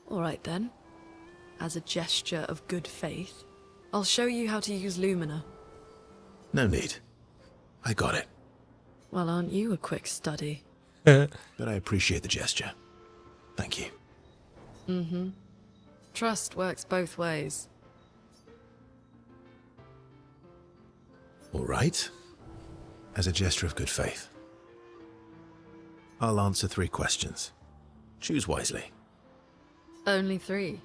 Alright then. As a gesture of good faith, I'll show you how to use Lumina. No need. I got it. Well, aren't you a quick study? But I appreciate the gesture. Thank you. Mm-hmm. Trust works both ways. All right. As a gesture of good faith, I'll answer 3 questions. Choose wisely. Only 3.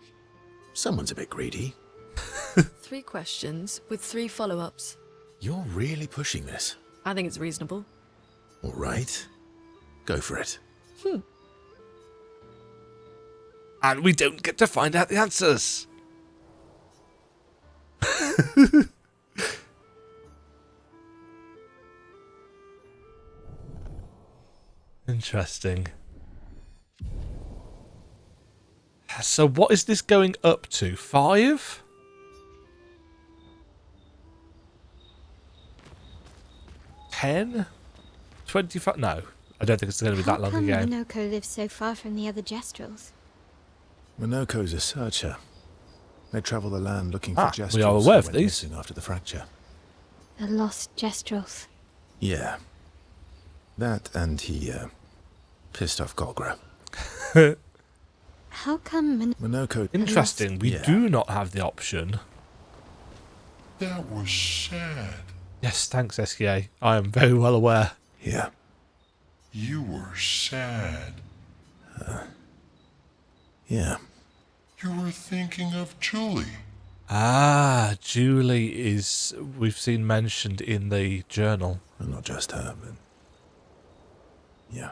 Someone's a bit greedy. 3 questions with 3 follow-ups. You're really pushing this. I think it's reasonable. All right. Go for it. And we don't get to find out the answers. Interesting. So what is this going up to? 5? $10? 25? No, I don't think it's going to be that long How come again. Minoko lives so far from the other Gestrels? Minoko's a searcher. They travel the land looking for Gestrels we are aware of who went these. missing after the fracture. The lost Gestrels. Yeah. That and he, pissed off Golgra. How come Minoko... Interesting, we do not have the option. That was sad. Yes, thanks, SKA. I am very well aware. Yeah. You were sad. Yeah. You were thinking of Julie. Ah, Julie is... We've seen mentioned in the journal. And not just her, but... Yeah.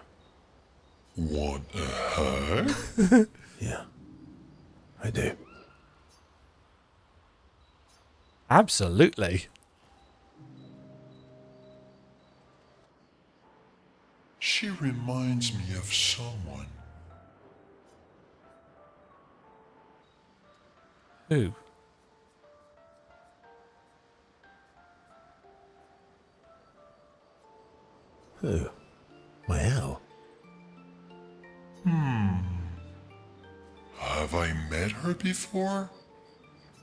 Want a hug? Yeah. I do. Absolutely. She reminds me of someone. Who? Who? Well... Have I met her before?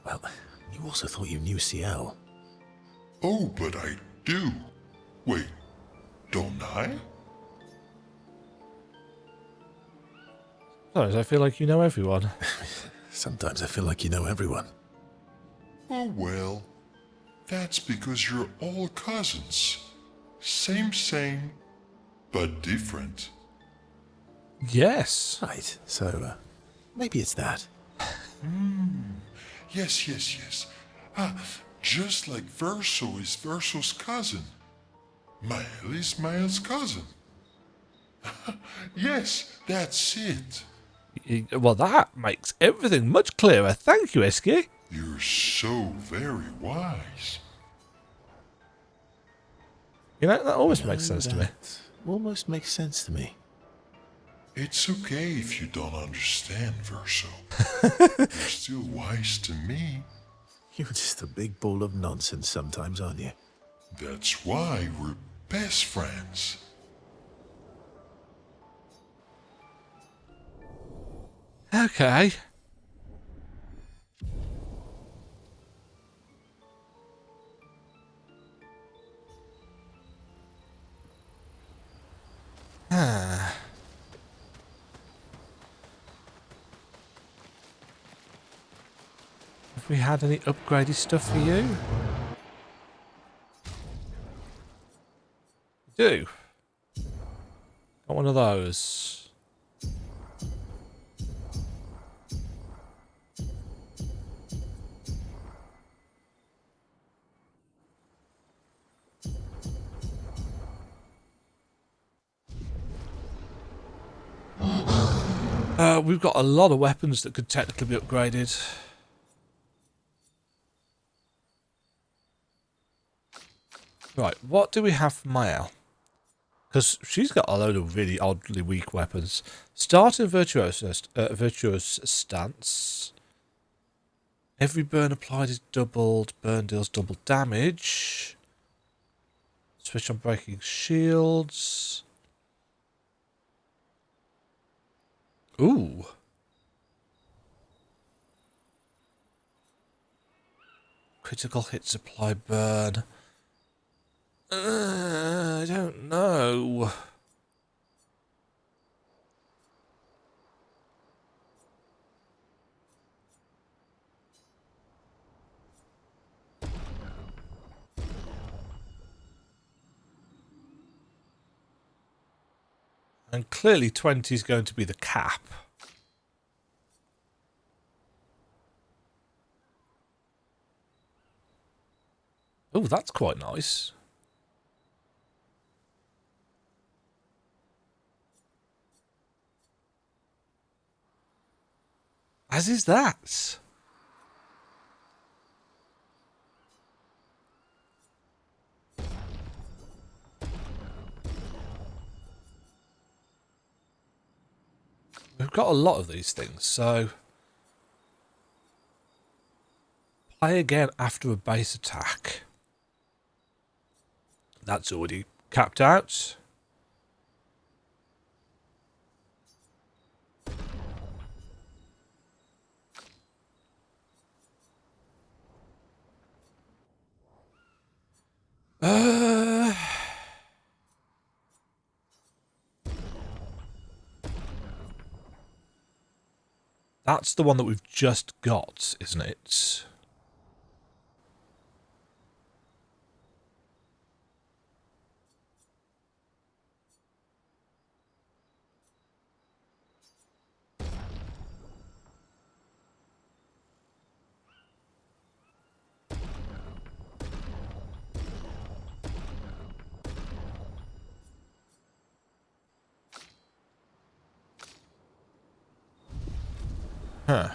Well, you also thought you knew CL. Oh, but I do. Wait, don't I? Sometimes I feel like you know everyone. Sometimes I feel like you know everyone. Oh well, that's because you're all cousins. Same, but different. Yes. Right, so, maybe it's that. Yes. Just like Verso is Verso's cousin. Mael is Mael's cousin. Yes, that's it. Well, that makes everything much clearer. Thank you, SK. You're so very wise. You know, that almost makes sense to me. Almost makes sense to me. It's okay if you don't understand, Verso. You're still wise to me. You're just a big ball of nonsense sometimes, aren't you? That's why we're best friends. Okay. Ah. Have we had any upgraded stuff for you? We do. Got one of those. We've got a lot of weapons that could technically be upgraded. Right, what do we have for Mael? Because she's got a load of really oddly weak weapons. Start in virtuous stance. Every burn applied is doubled. Burn deals double damage. Switch on breaking shields. Ooh. Critical hits apply burn. I don't know. And clearly 20 is going to be the cap. Oh, that's quite nice. As is that. We've got a lot of these things, so play again after a base attack. That's already capped out. That's the one that we've just got, isn't it? Huh.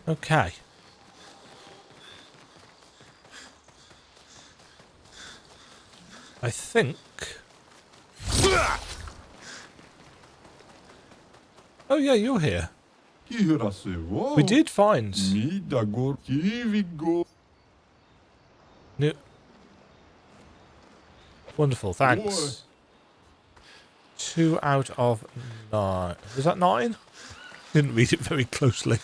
Okay. I think... Oh yeah, you're here. We did find... New... Wonderful, thanks. 2 out of 9. Was that 9? Didn't read it very closely.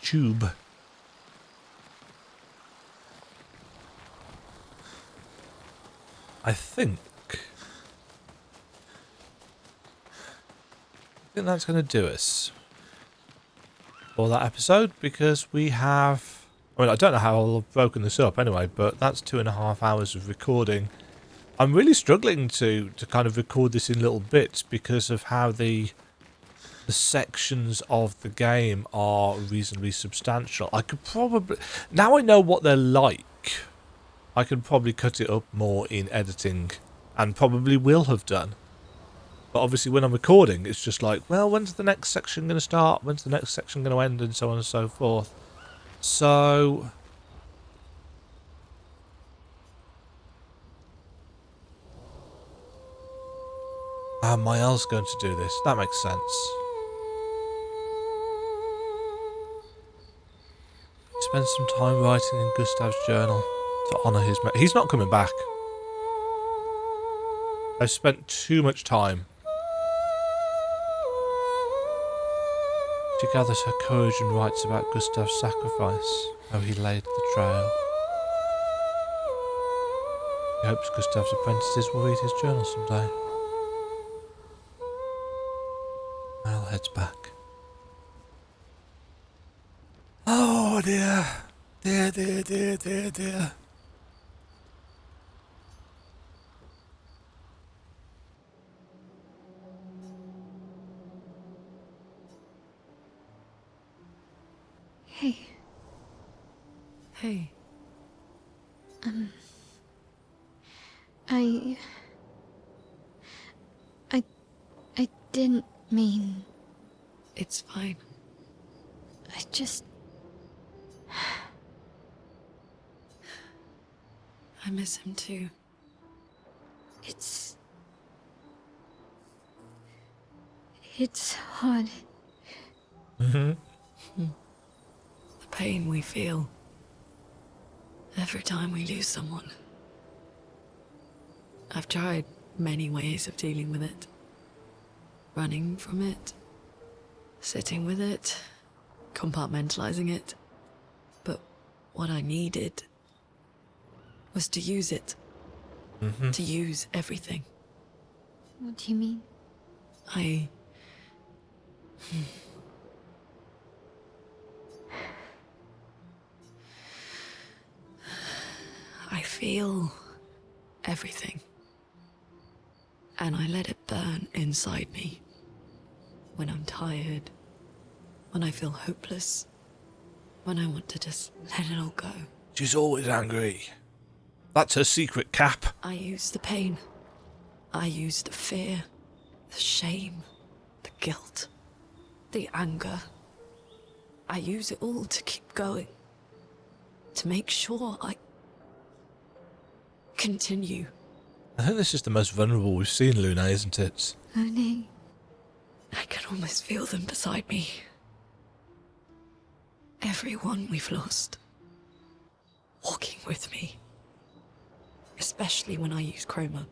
Tube. I think that's going to do us for that episode, because we have... I mean, I don't know how I'll have broken this up anyway, but that's 2.5 hours of recording. I'm really struggling to kind of record this in little bits because of how the sections of the game are reasonably substantial. I could probably... Now I know what they're like. I could probably cut it up more in editing, and probably will have done. But obviously when I'm recording, it's just like, well, when's the next section going to start? When's the next section going to end? And so on and so forth. So... Mael's going to do this. That makes sense. Spend some time writing in Gustav's journal to honour his... He's not coming back. I've spent too much time. She gathers her courage and writes about Gustav's sacrifice, how he laid the trail. She hopes Gustav's apprentices will read his journal someday. Mael heads back. Oh dear. Dear, dear, dear, dear, dear. Hey. Hey. I didn't mean... It's fine. I just... I miss him too. It's hard. The pain we feel every time we lose someone. I've tried many ways of dealing with it. Running from it, sitting with it, compartmentalizing it. But what I needed was to use it. To use everything. What do you mean? I feel everything. And I let it burn inside me. When I'm tired, when I feel hopeless, when I want to just let it all go. She's always angry. That's her secret, Cap. I use the pain. I use the fear, the shame, the guilt, the anger. I use it all to keep going. To make sure I continue. I think this is the most vulnerable we've seen Luna, isn't it? Luna. I can almost feel them beside me. Everyone we've lost. Walking with me. Especially when I use chroma.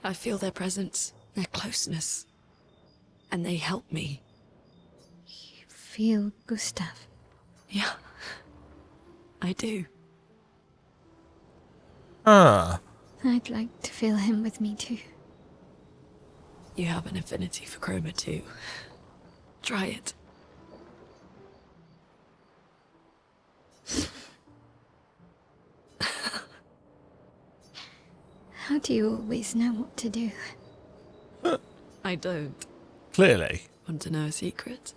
I feel their presence, their closeness. And they help me. You feel Gustav? Yeah. I do. Ah. I'd like to feel him with me too. You have an affinity for chroma too. Try it. How do you always know what to do? I don't. Clearly. Want to know a secret?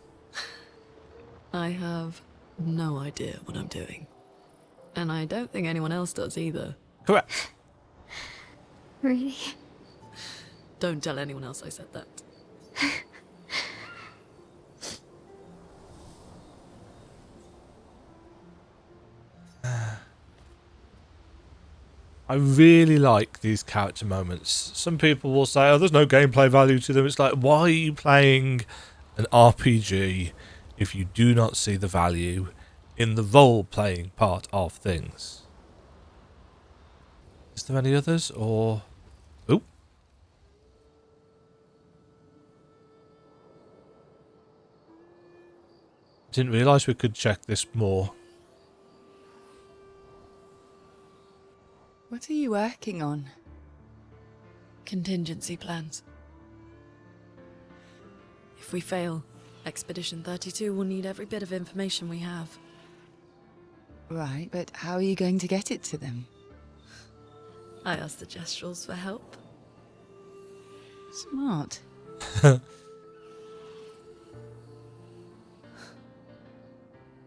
I have no idea what I'm doing. And I don't think anyone else does either. Correct. Really? Don't tell anyone else I said that. I really like these character moments. Some people will say, oh, there's no gameplay value to them. It's like, why are you playing an RPG if you do not see the value in the role-playing part of things? Is there any others, or... Oop. Didn't realise we could check this more. What are you working on? Contingency plans. If we fail, Expedition 32 will need every bit of information we have. Right, but how are you going to get it to them? I asked the Gestrals for help. Smart.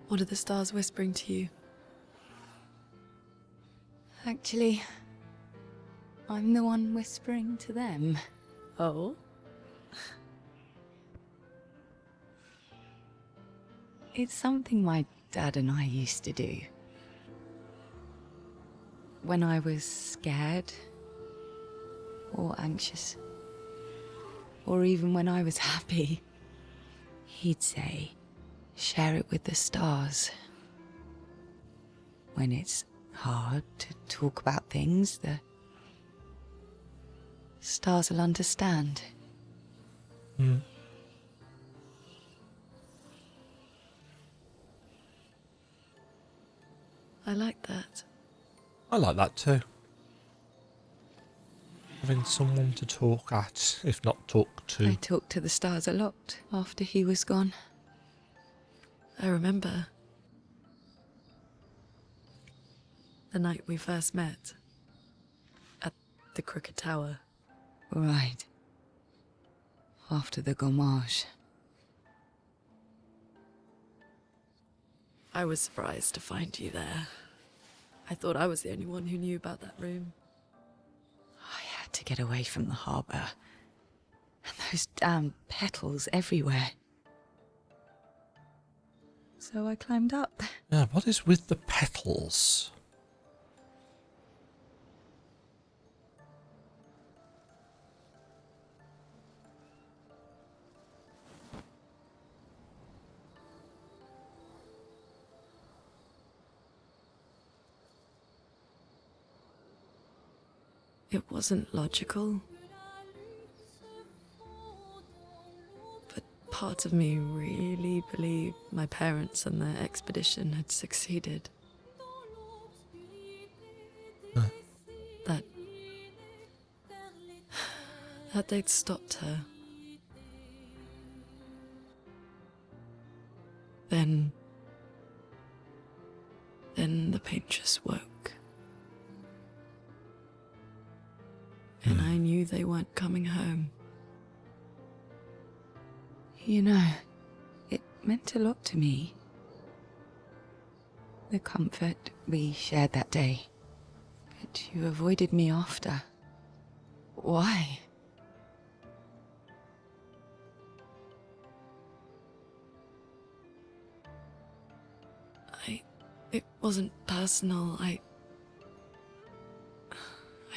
What are the stars whispering to you? Actually, I'm the one whispering to them. Oh? It's something my dad and I used to do. When I was scared, or anxious, or even when I was happy, he'd say, share it with the stars. When it's hard to talk about things, the stars will understand. Hmm. I like that. I like that too. Having someone to talk at, if not talk to. I talked to the stars a lot after he was gone. I remember the night we first met at the Crooked Tower. Right. After the gommage. I was surprised to find you there. I thought I was the only one who knew about that room. I had to get away from the harbour. And those damn petals everywhere. So I climbed up. Yeah, what is with the petals? It wasn't logical. But part of me really believed my parents and their expedition had succeeded. Huh. That they'd stopped her. Then the paintress woke. And I knew they weren't coming home. You know, it meant a lot to me. The comfort we shared that day. But you avoided me after. Why? It wasn't personal. I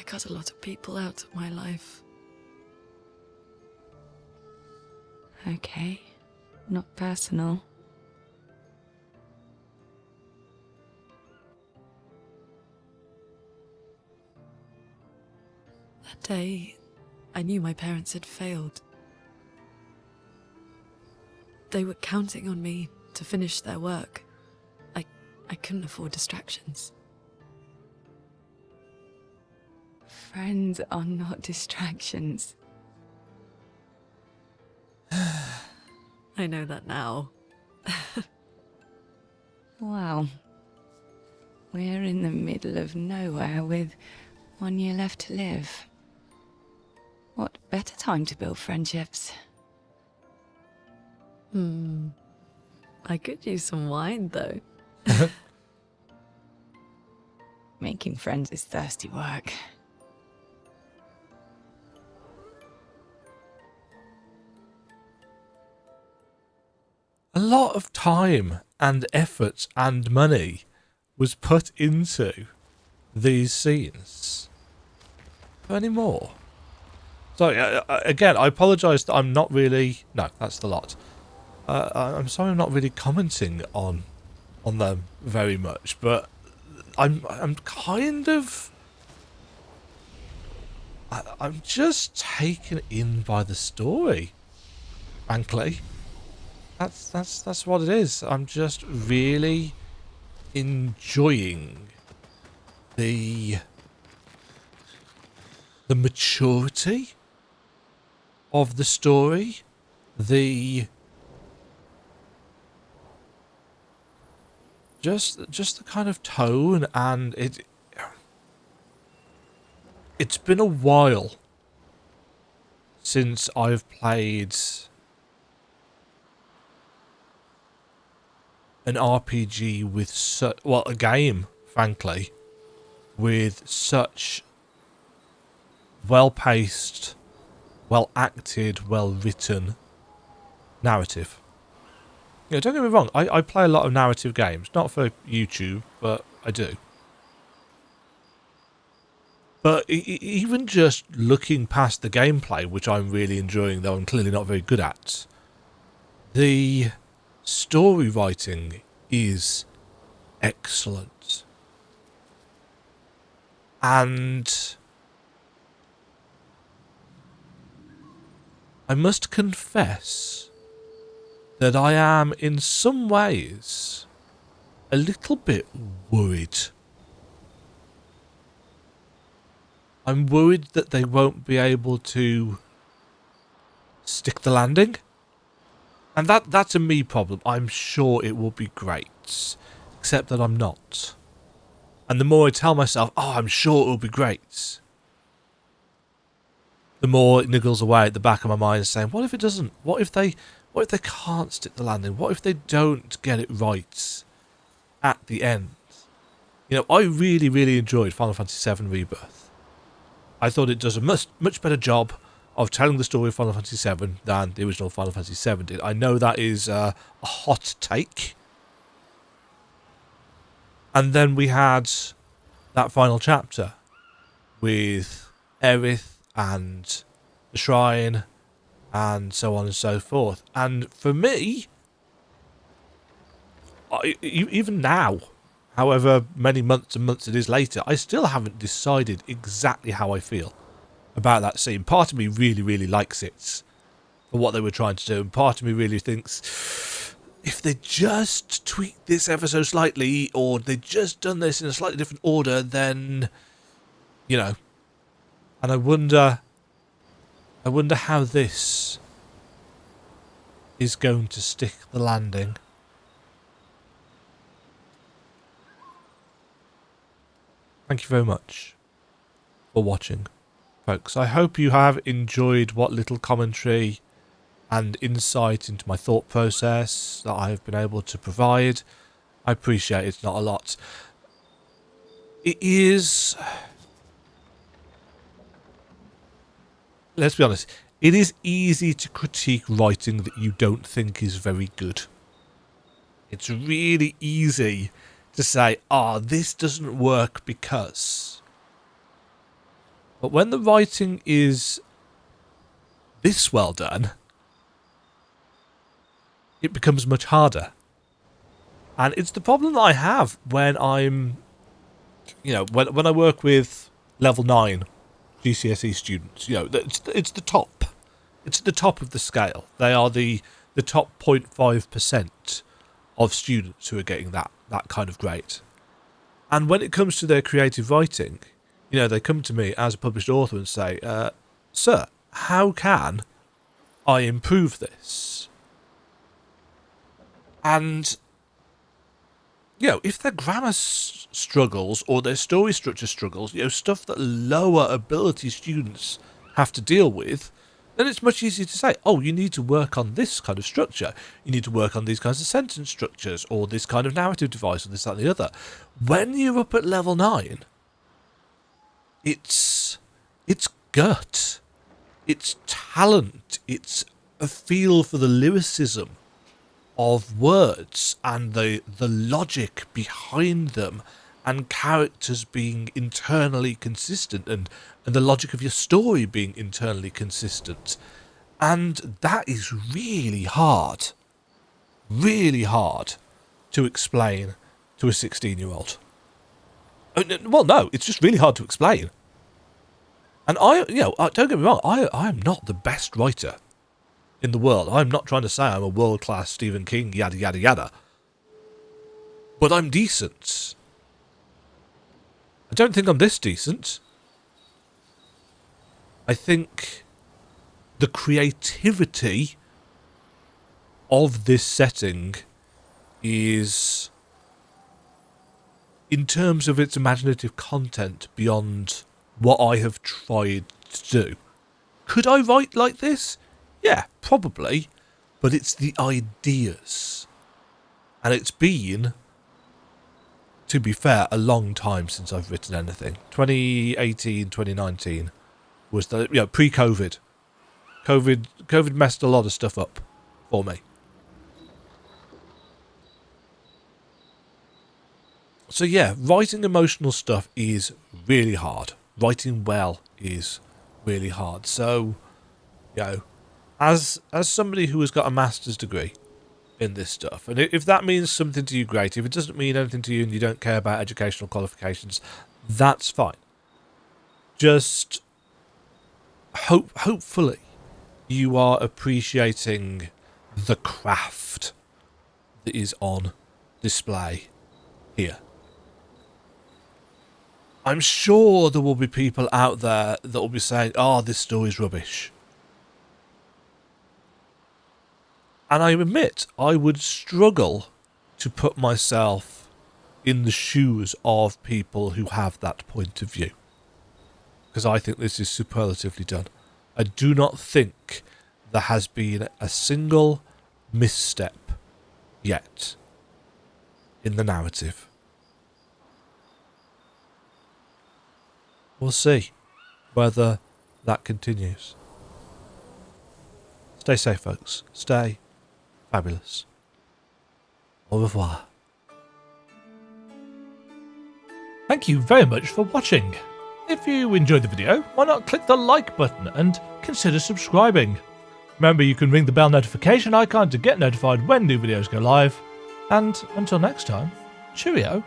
cut a lot of people out of my life. Okay, not personal. That day, I knew my parents had failed. They were counting on me to finish their work. I couldn't afford distractions. Friends are not distractions. I know that now. Wow. We're in the middle of nowhere with 1 year left to live. What better time to build friendships? I could use some wine, though. Making friends is thirsty work. A lot of time and effort and money was put into these scenes. Any more? Sorry, again, I apologise that I'm not really... No, that's the lot. I'm sorry I'm not really commenting on them very much, but I'm kind of... I'm just taken in by the story, frankly. That's what it is. I'm just really enjoying the maturity of the story, just the kind of tone, and it's been a while since I've played an RPG with a game, frankly, with such well-paced, well-acted, well-written narrative. You know, don't get me wrong, I play a lot of narrative games, not for YouTube, but I do. But even just looking past the gameplay, which I'm really enjoying, though I'm clearly not very good at, the story writing is excellent. And I must confess that I am in some ways a little bit worried. I'm worried that they won't be able to stick the landing. And that's a me problem. I'm sure it will be great. Except that I'm not. And the more I tell myself, oh, I'm sure it will be great, the more it niggles away at the back of my mind saying, what if it doesn't? What if they can't stick the landing? What if they don't get it right at the end? You know, I really, really enjoyed Final Fantasy VII Rebirth. I thought it does a much better job of telling the story of Final Fantasy VII than the original Final Fantasy VII did. I know that is a hot take. And then we had that final chapter with Aerith and the Shrine and so on and so forth. And for me, even now, however many months and months it is later, I still haven't decided exactly how I feel about that scene. Part of me really, really likes it for what they were trying to do, and part of me really thinks if they just tweaked this ever so slightly, or they just done this in a slightly different order, then, you know. And I wonder how this is going to stick the landing. Thank you very much for watching, folks. I hope you have enjoyed what little commentary and insight into my thought process that I have been able to provide. I appreciate it's not a lot. It is... Let's be honest. It is easy to critique writing that you don't think is very good. It's really easy to say, this doesn't work because. But when the writing is this well done, it becomes much harder. And it's the problem that I have when I'm, you know, when I work with level 9 GCSE students. You know, it's the top. It's at the top of the scale. They are the top 0.5% of students who are getting that kind of grade. And when it comes to their creative writing, you know, they come to me as a published author and say, sir, how can I improve this? And, you know, if their grammar struggles or their story structure struggles, you know, stuff that lower ability students have to deal with, then it's much easier to say, you need to work on this kind of structure. You need to work on these kinds of sentence structures, or this kind of narrative device, or this, that, and the other. When you're up at level 9, it's gut. It's talent. It's a feel for the lyricism of words and the logic behind them, and characters being internally consistent, and the logic of your story being internally consistent. And that is really hard to explain to a 16-year-old. Well, no, it's just really hard to explain. And don't get me wrong, I am not the best writer in the world. I'm not trying to say I'm a world-class Stephen King, yada, yada, yada. But I'm decent. I don't think I'm this decent. I think the creativity of this setting is, in terms of its imaginative content, beyond what I have tried to do. Could I write like this? Yeah, probably. But it's the ideas. And it's been to be fair, a long time since I've written anything. 2018, 2019 was the, pre-COVID. COVID messed a lot of stuff up for me. So yeah, writing emotional stuff is really hard. Writing well is really hard. So, as somebody who has got a master's degree in this stuff, and if that means something to you, great. If it doesn't mean anything to you and you don't care about educational qualifications, that's fine. Just hopefully you are appreciating the craft that is on display here. I'm sure there will be people out there that will be saying, "Oh, this story's rubbish." And I admit, I would struggle to put myself in the shoes of people who have that point of view. Because I think this is superlatively done. I do not think there has been a single misstep yet in the narrative. We'll see whether that continues. Stay safe, folks. Stay fabulous. Au revoir. Thank you very much for watching. If you enjoyed the video, why not click the like button and consider subscribing. Remember, you can ring the bell notification icon to get notified when new videos go live. And until next time, cheerio.